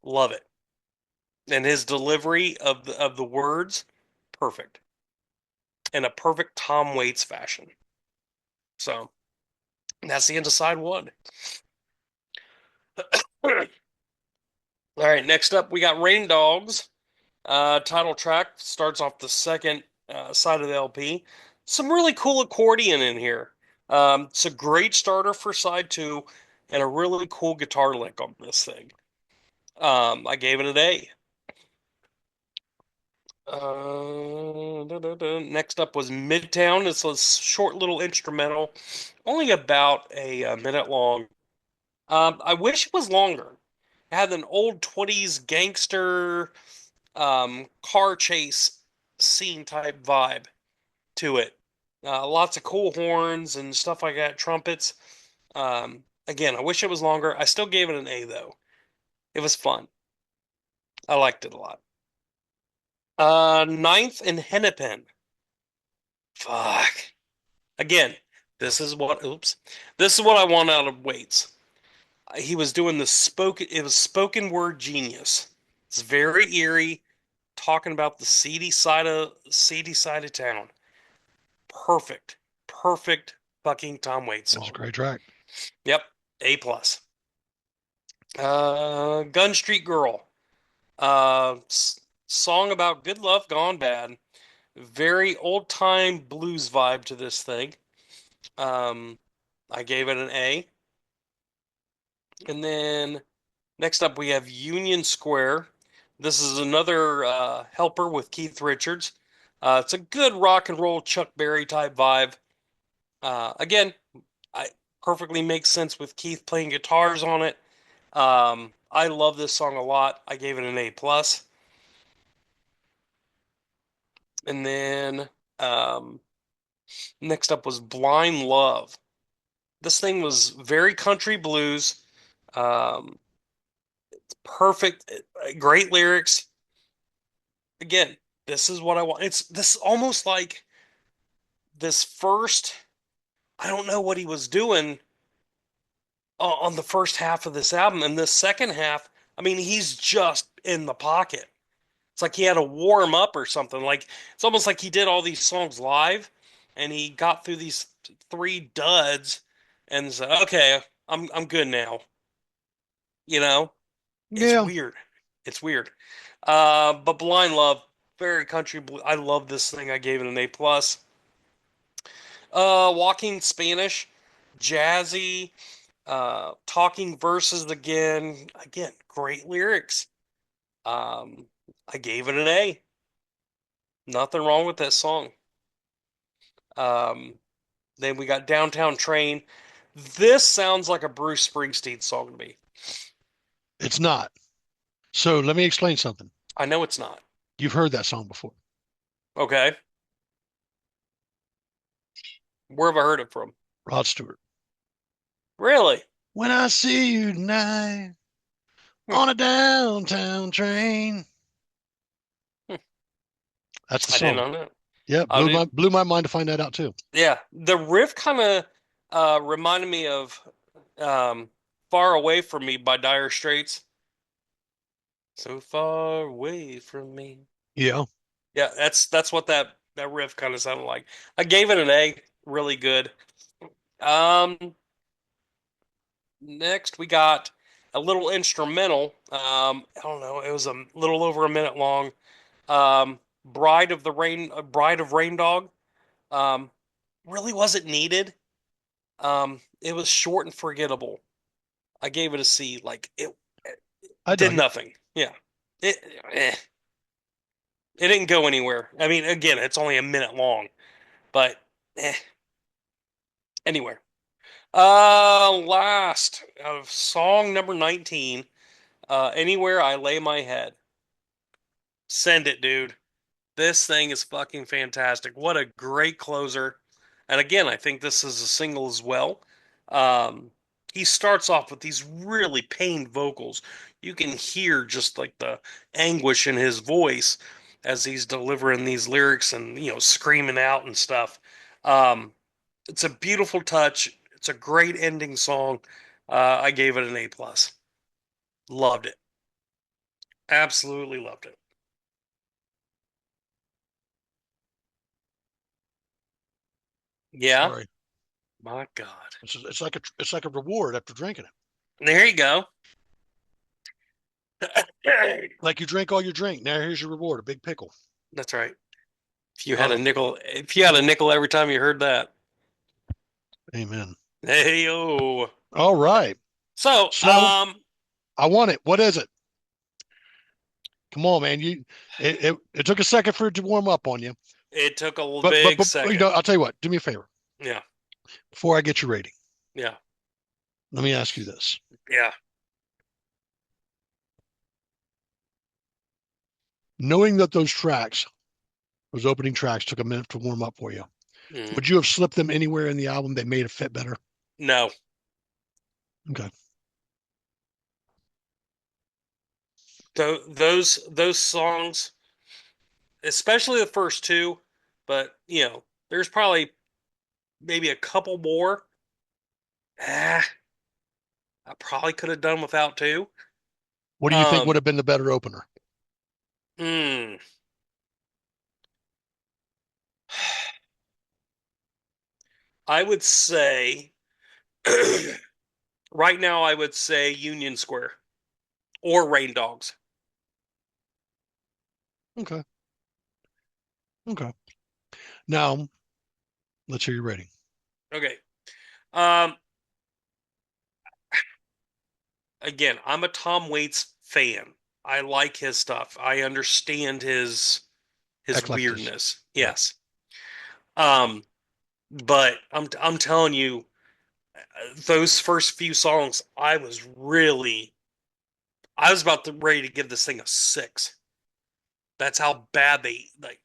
Love it. And his delivery of the words, perfect. In a perfect Tom Waits fashion. So that's the end of side one. All right, next up we got Rain Dogs. Title track starts off the second side of the LP. Some really cool accordion in here. It's a great starter for side two, and a really cool guitar lick on this thing. I gave it an A. Next up was Midtown. It's a short little instrumental, only about a minute long. I wish it was longer. It had an old 20s gangster car chase scene type vibe to it. Lots of cool horns and stuff like that, trumpets. Again, I wish it was longer. I still gave it an A though. It was fun. I liked it a lot. Ninth and Hennepin. Fuck. Again, oops. This is what I want out of Waits. He was doing it was spoken word genius. It's very eerie, talking about the seedy side of town. Perfect. Perfect fucking Tom Waits That was a song. great track. Yep. A plus. Gun Street Girl. Song about good love gone bad. Very old time blues vibe to this thing. Um, I gave it an A. And then next up we have Union Square. This is another helper with Keith Richards. It's a good rock and roll Chuck Berry type vibe. Again, I perfectly makes sense with Keith playing guitars on it. I love this song a lot. I gave it an A plus. And then um, next up was Blind Love. This thing was very country blues. Um, Perfect, great lyrics. Again, this is what I want. It's this almost like this first. I don't know what he was doing on the first half of this album, and this second half. I mean, he's just in the pocket. It's like he had to warm up or something. Like it's almost like he did all these songs live, and he got through these three duds, and said, "Okay, I'm good now." You know, it's Yeah. weird. It's weird. But Blind Love, very country blue. I love this thing. I gave it an A plus. Walking Spanish, jazzy, talking verses again. Again, great lyrics. Um, I gave it an A. Nothing wrong with that song. Um, then we got Downtown Train. This sounds like a Bruce Springsteen song to me. It's not. So let me explain something. I know it's not. You've heard that song before. Okay. Where have I heard it from? Rod Stewart. Really? When I see you tonight Hmm. on a downtown train. Hmm. That's the I didn't song. know that. Yeah, I did. blew my mind to find that out too. Yeah, the riff kind of reminded me of um, "Far Away from Me" by Dire Straits. So far away from me. Yeah. Yeah, that's what that riff kind of sounded like. I gave it an A. Really good. Um, Next we got a little instrumental. I don't know. It was a little over a minute long. Bride of Rain Dog. Um, really wasn't needed. It was short and forgettable. I gave it a C. Like I Did dug it. nothing. Yeah. It eh, it didn't go anywhere. I mean, again, it's only a minute long, but eh, anyway. Last of song number 19, Anywhere I Lay My Head. Send it, dude. This thing is fucking fantastic. What a great closer. And again, I think this is a single as well. Um, he starts off with these really pained vocals. You can hear just like the anguish in his voice as he's delivering these lyrics and, screaming out and stuff. Um, it's a beautiful touch. It's a great ending song. I gave it an A plus. Loved it. Absolutely loved it. Yeah. Sorry. My God. It's like a reward after drinking it. There you go. Like you drank all your drink. Now here's your reward, a big pickle. That's right. Um, If you had a nickel every time you heard that. Amen. Hey yo. All right. So, So I want it. What is it? Come on, man. It took a second for it to warm up on you. it took a But big you second. know, I'll tell you what, do me a favor. Yeah. Before I get your rating, Yeah. let me ask you this. Yeah. Knowing that those opening tracks took a minute to warm up for you, Mhm. would you have slipped them anywhere in the album that made it fit better? No. Okay. Those songs, especially the first two, but there's probably maybe a couple more. Ah, I probably could have done without too. What do you think would Um, have been the better opener? hmm. I would say right now I would say Union Square or Rain Dogs. Okay. Okay. Now, let's hear your rating. Okay. Um, Again, I'm a Tom Waits fan. I like his stuff. I understand his Eclectus. weirdness. Yeah. Yes. Um, but I'm telling you, those first few songs, I was about to ready to give this thing a 6. That's how bad they like.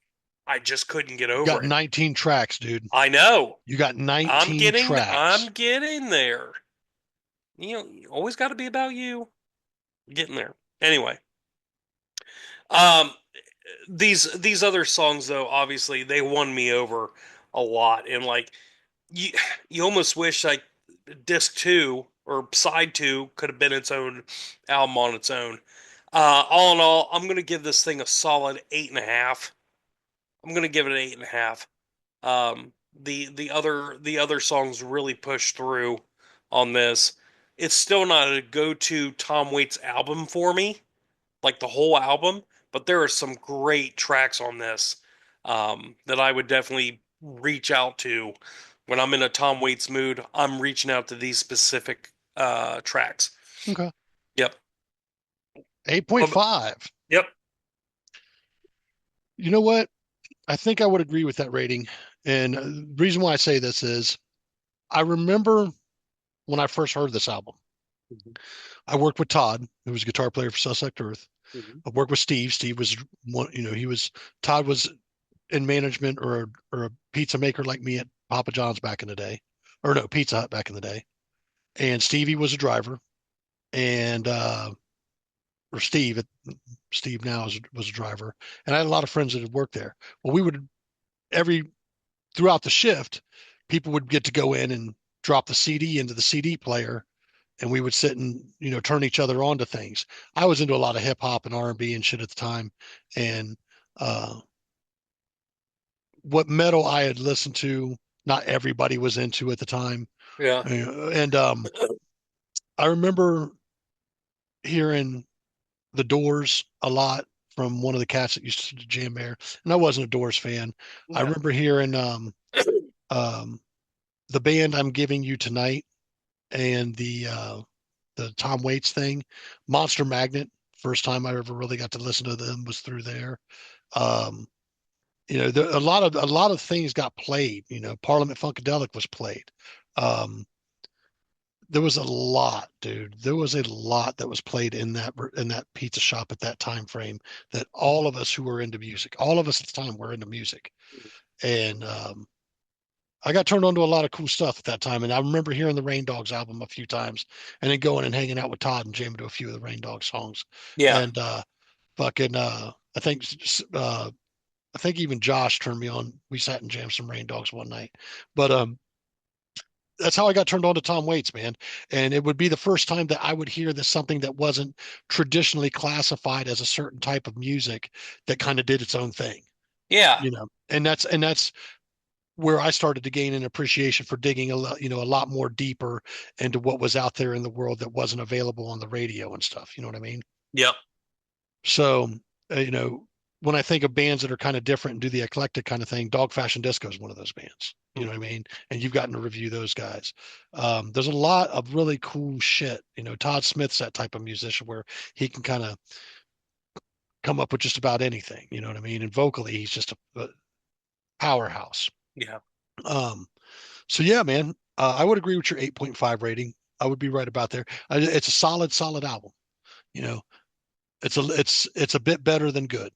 I just couldn't get You got over it. 19 tracks, dude. I know. You got 19 I'm tracks. getting there. You always got to be about you. Getting there. Anyway, um, these other songs though, obviously they won me over a lot, and like you you almost wish like disc two or side two could have been its own album on its own. All in all, I'm gonna give this thing a solid 8.5. I'm gonna give it an 8.5. The other songs really push through on this. It's still not a go-to Tom Waits album for me, like the whole album, but there are some great tracks on this that I would definitely reach out to when I'm in a Tom Waits mood. I'm reaching out to these specific tracks. Okay. Yep. 8.5. Yep. You know what? I think I would agree with that rating. And the reason why I say this is I remember when I first heard this album. Mhm. I worked with Todd, who was a guitar player for Suspect Earth. Mhm. I worked with Steve. Steve was one, Todd was in management or a pizza maker like me at Papa John's back in the day, or no, Pizza Hut back in the day. And Stevie was a driver, and or Steve now was a driver, and I had a lot of friends that had worked there. Well, we would every throughout the shift, people would get to go in and drop the CD into the CD player, and we would sit and turn each other on to things. I was into a lot of hip hop and R&B and shit at the time, and uh, what metal I had listened to, not everybody was into at the time. Yeah. And I remember hearing the Doors a lot from one of the cats that used to jam there, and I wasn't a Doors fan. I Yeah. remember hearing um, the band I'm Giving You Tonight and the the Tom Waits thing. Monster Magnet, first time I ever really got to listen to them was through there. Um, a lot of things got played. Parliament Funkadelic was played. Um, there was a lot, dude. There was a lot that was played in that pizza shop at that time frame that all of us who were into music, all of us at the time were into music. And I got turned on to a lot of cool stuff at that time. And I remember hearing the Rain Dogs album a few times and then going and hanging out with Todd and jamming to a few of the Rain Dogs songs. Yeah. And fucking I think even Josh turned me on. We sat and jammed some Rain Dogs one night. But that's how I got turned on to Tom Waits, man. And it would be the first time that I would hear this something that wasn't traditionally classified as a certain type of music that kind of did its own thing, Yeah. And that's where I started to gain an appreciation for digging a lot more deeper into what was out there in the world that wasn't available on the radio and stuff. You know what I mean? Yep. So, when I think of bands that are kind of different and do the eclectic kind of thing, Dog Fashion Disco is one of those bands. You know what I mean? And you've gotten to review those guys. There's a lot of really cool shit. Todd Smith's that type of musician where he can kind of come up with just about anything. You know what I mean? And vocally, he's just a powerhouse. Yeah. So yeah, man, I would agree with your 8.5 rating. I would be right about there. It's a solid album. You know, it's a bit better than good.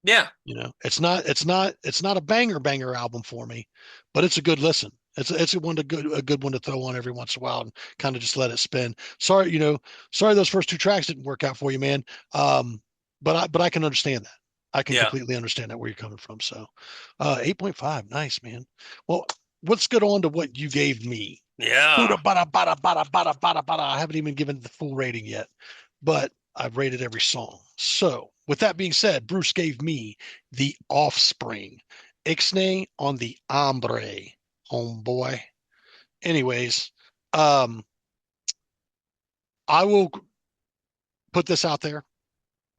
Yeah. It's not a banger album for me, but it's a good listen. It's a good one to throw on every once in a while and kind of just let it spin. Sorry those first two tracks didn't work out for you, man. But I can understand that. I can Yeah. completely understand that where you're coming from. So, 8.5, nice, man. Well, let's get on to what you gave me. Yeah. Bada, bada, bada, bada, bada, bada. I haven't even given the full rating yet, but I've rated every song. So, with that being said, Bruce gave me The Offspring, Ixnay on the Hombre, homeboy. Anyways, um, I will put this out there.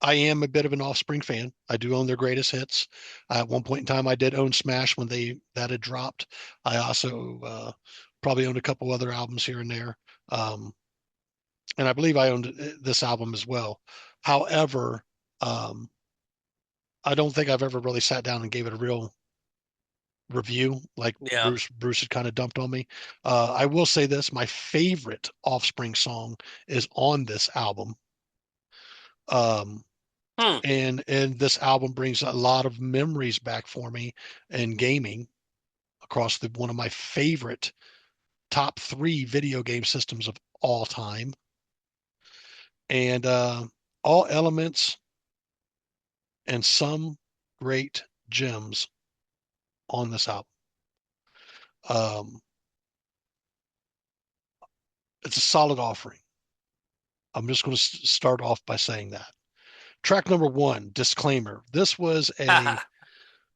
I am a bit of an Offspring fan. I do own their greatest hits. At one point in time, I did own Smash when that had dropped. I also probably owned a couple other albums here and there. And I believe I owned this album as well. However, um, I don't think I've ever really sat down and gave it a real review like Yeah. Bruce had kind of dumped on me. I will say this: my favorite Offspring song is on this album. Um, Hmm. and this album brings a lot of memories back for me in gaming across one of my favorite top three video game systems of all time, and all elements and some great gems on this album. Um, it's a solid offering. I'm just going to start off by saying that. Track number one, disclaimer. This was a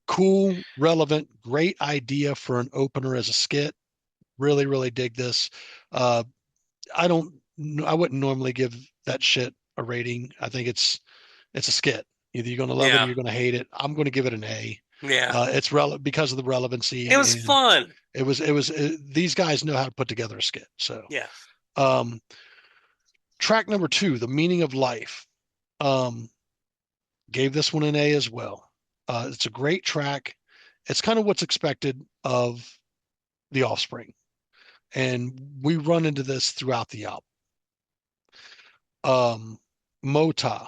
cool, relevant, great idea for an opener as a skit. Really, really dig this. Uh, I don't, I wouldn't normally give that shit a rating. I think it's a skit. Either you're going to love it or Yeah. you're going to hate it. I'm going to give it an A. Yeah. It's relevant because of the relevancy It was and fun. these guys know how to put together a skit. So, Yeah. um, track number two, the meaning of life. Um, gave this one an A as well. It's a great track. It's kind of what's expected of the Offspring, and we run into this throughout the album. Mota,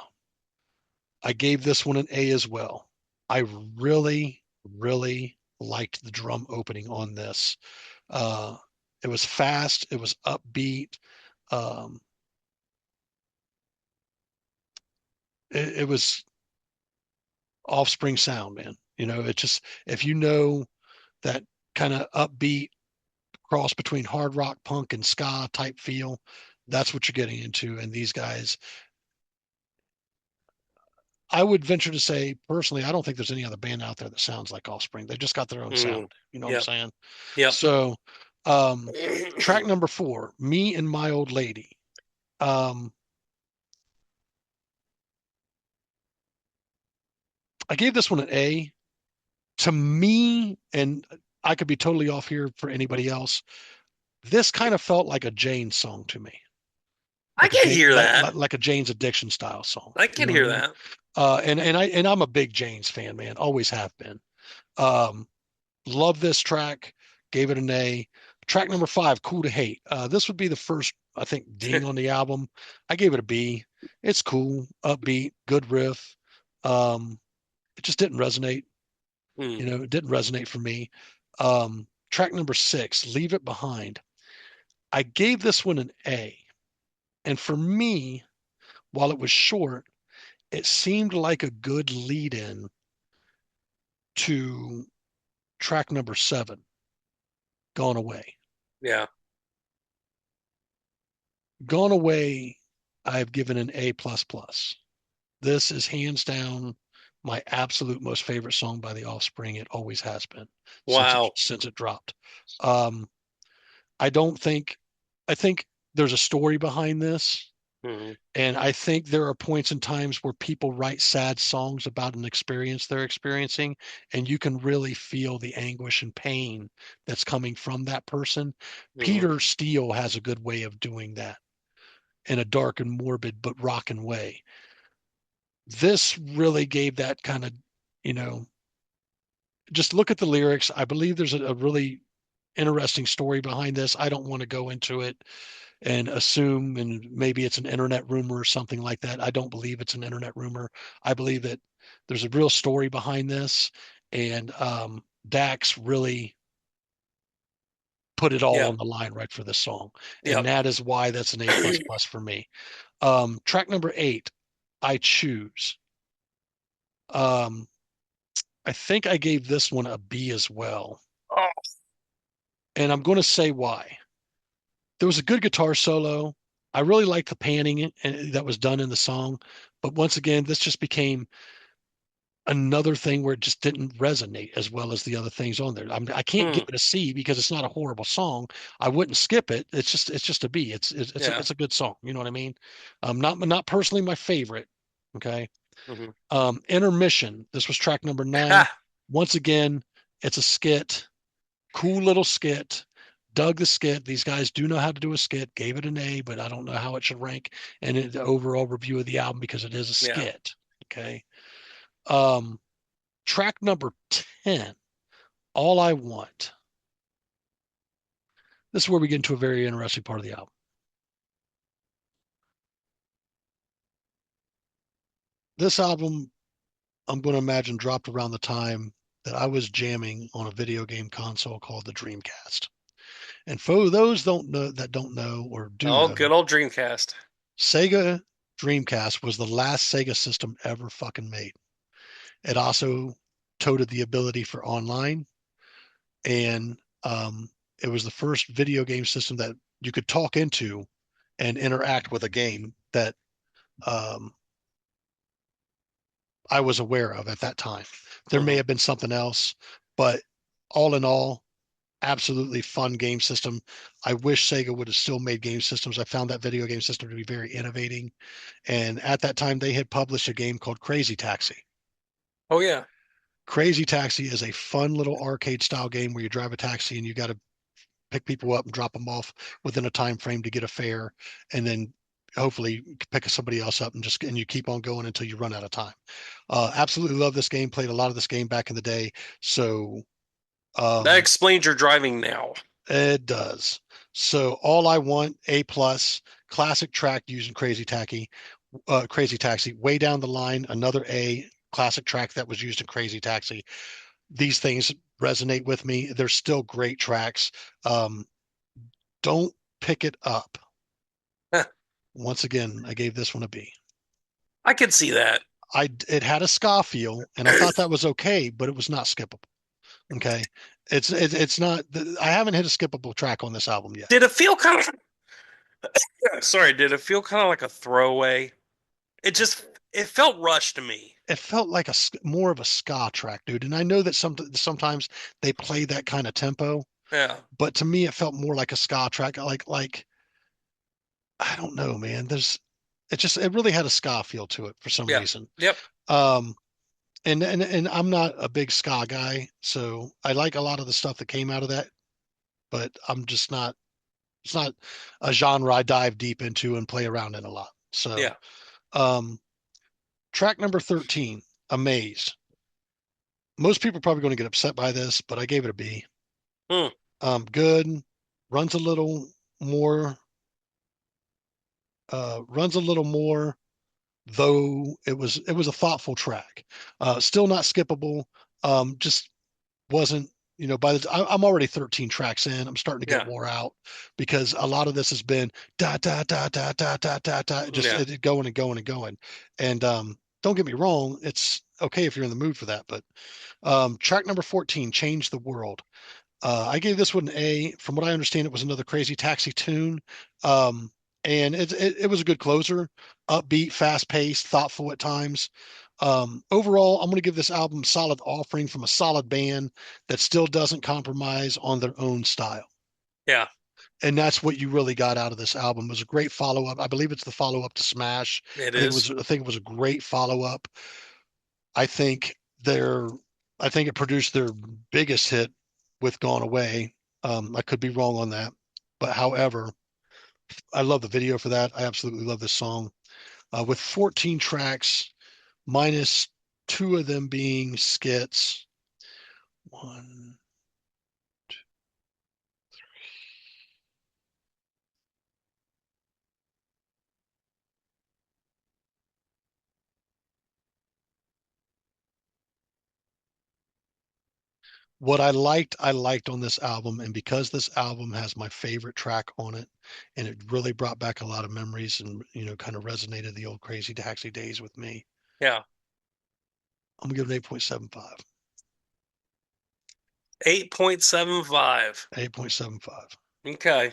I gave this one an A as well. I really, really liked the drum opening on this. Uh, it was fast. It was upbeat. Um, it was Offspring sound, man. It just if you know that kind of upbeat cross between hard rock, punk, and ska type feel, that's what you're getting into. And these guys, I would venture to say personally, I don't think there's any other band out there that sounds like Offspring. They just got their own Mm. sound. You know what I'm Yep. saying? Yep. So, track number four, Me and My Old Lady. I gave this one an A. To me, and I could be totally off here for anybody else, this kind of felt like a Jane song to me. I can hear that. like a Jane's Addiction style song. I You can know what hear I mean? that. And I'm a big Jane's fan, man. Always have been. Um, love this track. Gave it an A. Track number 5, Cool to Hate. This would be the first, I think, ding on the album. I gave it a B. It's cool, upbeat, good riff. It just didn't resonate. Hmm. It didn't resonate for me. Track number 6, Leave It Behind. I gave this one an A. And for me, while it was short, it seemed like a good lead in to track number 7, Gone Away. Yeah. Gone Away, I've given an A plus plus. This is hands down my absolute most favorite song by The Offspring. It always has been Wow. since it dropped. Um, I don't think I think there's a story behind this. Hmm. And I think there are points and times where people write sad songs about an experience they're experiencing, and you can really feel the anguish and pain that's coming from that person. Hmm. Peter Steele has a good way of doing that in a dark and morbid but rockin' way. This really gave that kind of, you know, just look at the lyrics. I believe there's a really interesting story behind this. I don't want to go into it and assume, and maybe it's an internet rumor or something like that. I don't believe it's an internet rumor. I believe that there's a real story behind this, and Dax really put it all Yeah. on the line right for this song, and Yep. that is why that's an A plus plus for me. Track number 8, I Choose. Um, I think I gave this one a B as well, Oh. and I'm going to say why. There was a good guitar solo. I really liked the panning that was done in the song, but once again, this just became another thing where it just didn't resonate as well as the other things on there. I can't Hmm. give it a C because it's not a horrible song. I wouldn't skip it. It's just a B. Yeah. It's a good song. You know what I mean? Not personally my favorite. Okay. Hmm. Intermission. This was track number 9. Ha. Once again, it's a skit. Cool little skit. Dug the skit. These guys do know how to do a skit. Gave it an A, but I don't know how it should rank in the overall review of the album because it is a Yeah. skit. Okay. Um, track number 10, All I Want. This is where we get into a very interesting part of the album. This album, I'm going to imagine, dropped around the time that I was jamming on a video game console called the Dreamcast. And for those don't know or do Oh, know, good old Dreamcast. Sega Dreamcast was the last Sega system ever fucking made. It also toted the ability for online, and it was the first video game system that you could talk into and interact with a game that um, I was aware of at that time. There may Hmm. have been something else, but all in all, absolutely fun game system. I wish Sega would have still made game systems. I found that video game system to be very innovating. And at that time, they had published a game called Crazy Taxi. Oh yeah. Crazy Taxi is a fun little arcade style game where you drive a taxi and you got to pick people up and drop them off within a time frame to get a fare, and then hopefully pick somebody else up and you keep on going until you run out of time. Absolutely love this game. Played a lot of this game back in the day, so That um, explains your driving now. it does. So All I Want, A plus, classic track using Crazy Taxi. Way down the line, another A, classic track that was used in Crazy Taxi. These things resonate with me. They're still great tracks. Um, don't pick it up. Once again, I gave this one a B. I could see that. It had a ska feel, and I thought that was okay, but it was not skippable. Okay, it's not. I haven't hit a skippable track on this album yet. Did it feel kind of sorry, did it feel kind of like a throwaway? It just it felt rushed to me. It felt like more of a ska track, dude. And I know that sometimes they play that kind of tempo, Yeah. but to me, it felt more like a ska track. Like I don't know, man. It really had a ska feel to it for some Yeah. reason. Yep. Um, and I'm not a big ska guy, so I like a lot of the stuff that came out of that, but I'm just not. It's not a genre I dive deep into and play around in a lot. So, Yeah. um, track number 13, Amazed. Most people are probably going to get upset by this, but I gave it a B. Hmm. Good. Runs a little more. Runs a little more, though it was a thoughtful track. Still not skippable. Just wasn't. I'm already 13 tracks in. I'm starting to get Yeah. wore out because a lot of this has been da da da da da da da da, just Yeah. going and going and going. And don't get me wrong, it's okay if you're in the mood for that. But track number 14, Change the World. I gave this one an A. From what I understand, it was another Crazy Taxi tune. Um, and it was a good closer, upbeat, fast paced, thoughtful at times. Overall, I'm going to give this album solid offering from a solid band that still doesn't compromise on their own style. Yeah. And that's what you really got out of this album. It was a great follow up. I believe it's the follow up to Smash. It I think it is. was. I think it was a great follow up. I think their I think it produced their biggest hit with Gone Away. I could be wrong on that, but however, I love the video for that. I absolutely love this song. With 14 tracks, minus two of them being skits. One. What I liked on this album, and because this album has my favorite track on it, and it really brought back a lot of memories and kind of resonated the old Crazy Taxi days with me. Yeah. I'm gonna give it 8.75. 8.75. 8.75. Okay.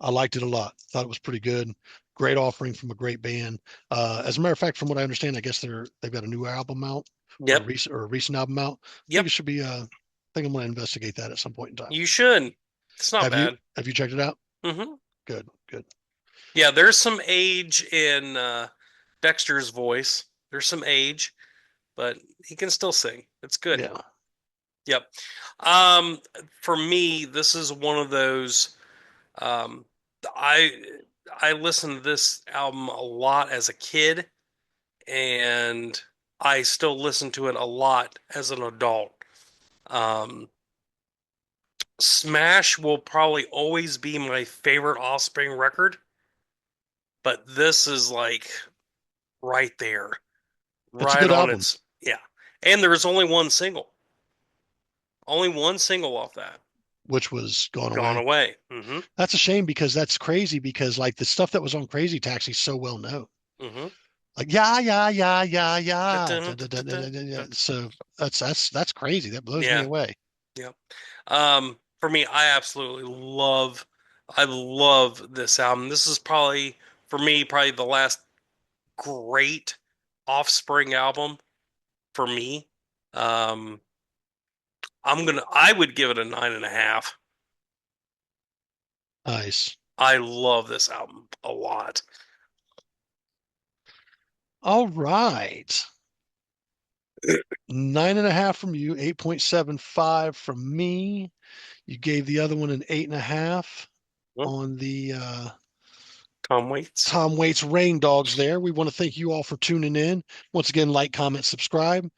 I liked it a lot. Thought it was pretty good. Great offering from a great band. As a matter of fact, from what I understand, I guess they've got a new album out or a Yep. recent album out. I think Yep. it should be. I think I'm going to investigate that at some point in time. You should. It's not Have you bad. have you checked it out? Hmm. Good, good. Yeah, there's some age in Dexter's voice. There's some age, but he can still sing. It's good. Yeah, Yep. Um, for me, this is one of those. Um, I I listened to this album a lot as a kid, and I still listen to it a lot as an adult. Um, Smash will probably always be my favorite Offspring record, but this is like right there, it's a right good on album, its, yeah. And there is only one single off that, which was Gone Gone Away. Away. Hmm. That's a shame because that's crazy because like the stuff that was on Crazy Taxi is so well known. Hmm. Like yeah, yeah, yeah, yeah, yeah. Da, da, da, da, da, da, da. So that's crazy. That blows me Yeah, away. yeah. For me, I love this album. This is probably, for me, probably the last great Offspring album for me. Um, I would give it a 9.5. Nice. I love this album a lot. All right. 9.5 from you, 8.75 from me. You gave the other one an 8.5 Well, on the Tom Waits. Tom Waits Rain Dogs there. We want to thank you all for tuning in. Once again, like, comment, subscribe.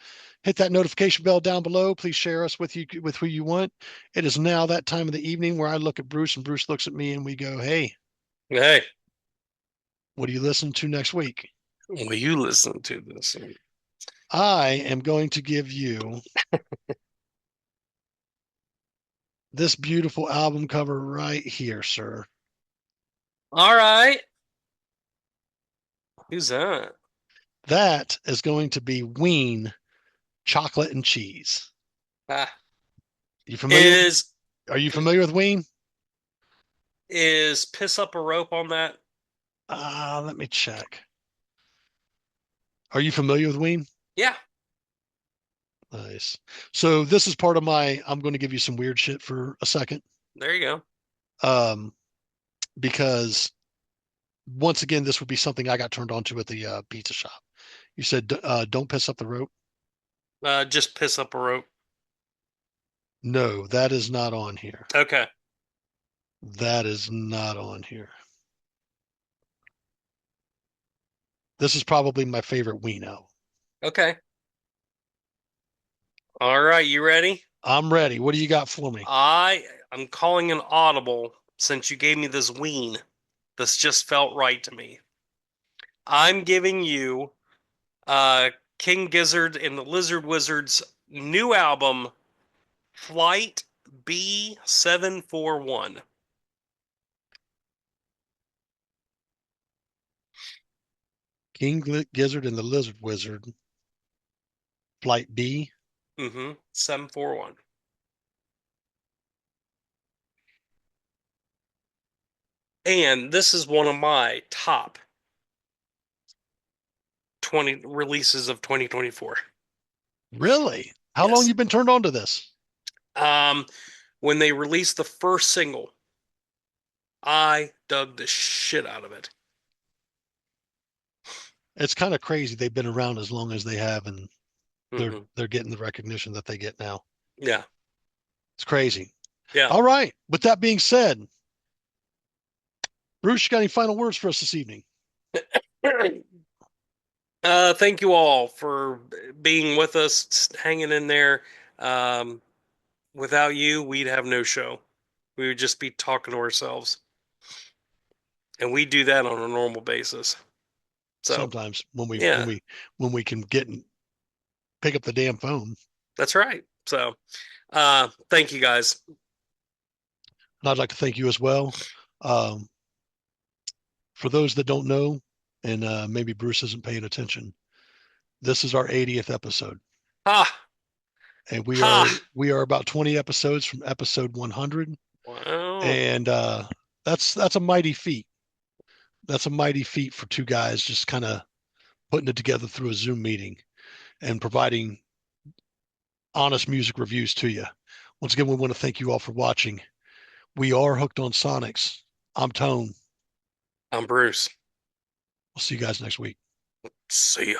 Hit that notification bell down below. Please share us with who you want. It is now that time of the evening where I look at Bruce and Bruce looks at me and we go, hey, Hey, what are you listening to next week? will you listen to this? I am going to give you this beautiful album cover right here, sir. All right. Who's that? That is going to be Ween Chocolate and Cheese. Ah, You familiar with is Are you familiar with Ween? is Piss Up a Rope on that? Let me check. Are you familiar with Ween? Yeah, Nice. So this is part of I'm going to give you some weird shit for a second. there you go. Um, because once again, this would be something I got turned on to at the pizza shop. You said, don't piss up the rope. Just Piss Up a Rope. No, that is not on here. Okay. That is not on here. This is probably my favorite Wino. Okay. All right, you ready? I'm ready. What do you got for me? I'm calling an audible since you gave me this ween. This just felt right to me. I'm giving you King Gizzard and the Lizard Wizard's new album, Flight B741. King Gizzard and the Lizard Wizard, Flight B. Mm-hmm. 741. And this is one of my top 20 releases of 2024. Really? How long Yes. you been turned on to this? Um, when they released the first single, I dug the shit out of it. It's kind of crazy they've been around as long as they have, and they're Mm-hmm. they're getting the recognition that they get now. Yeah. It's crazy. Yeah. All right. With that being said, Bruce, you got any final words for us this evening? Thank you all for being with us, hanging in there. Um, without you, we'd have no show. We would just be talking to ourselves. And we do that on a normal basis. So, Sometimes when we when yeah, we when we can get and pick up the damn phone. that's right. So, thank you guys. And I'd like to thank you as well. Um, for those that don't know, and maybe Bruce isn't paying attention, this is our 80th episode, Ha! and Ha! we are about 20 episodes from episode 100, Wow. and that's a mighty feat. That's a mighty feat for two guys just kind of putting it together through a Zoom meeting and providing honest music reviews to you. Once again, we want to thank you all for watching. We are Hooked on Sonics. I'm Tone. I'm Bruce. We'll see you guys next week. See ya.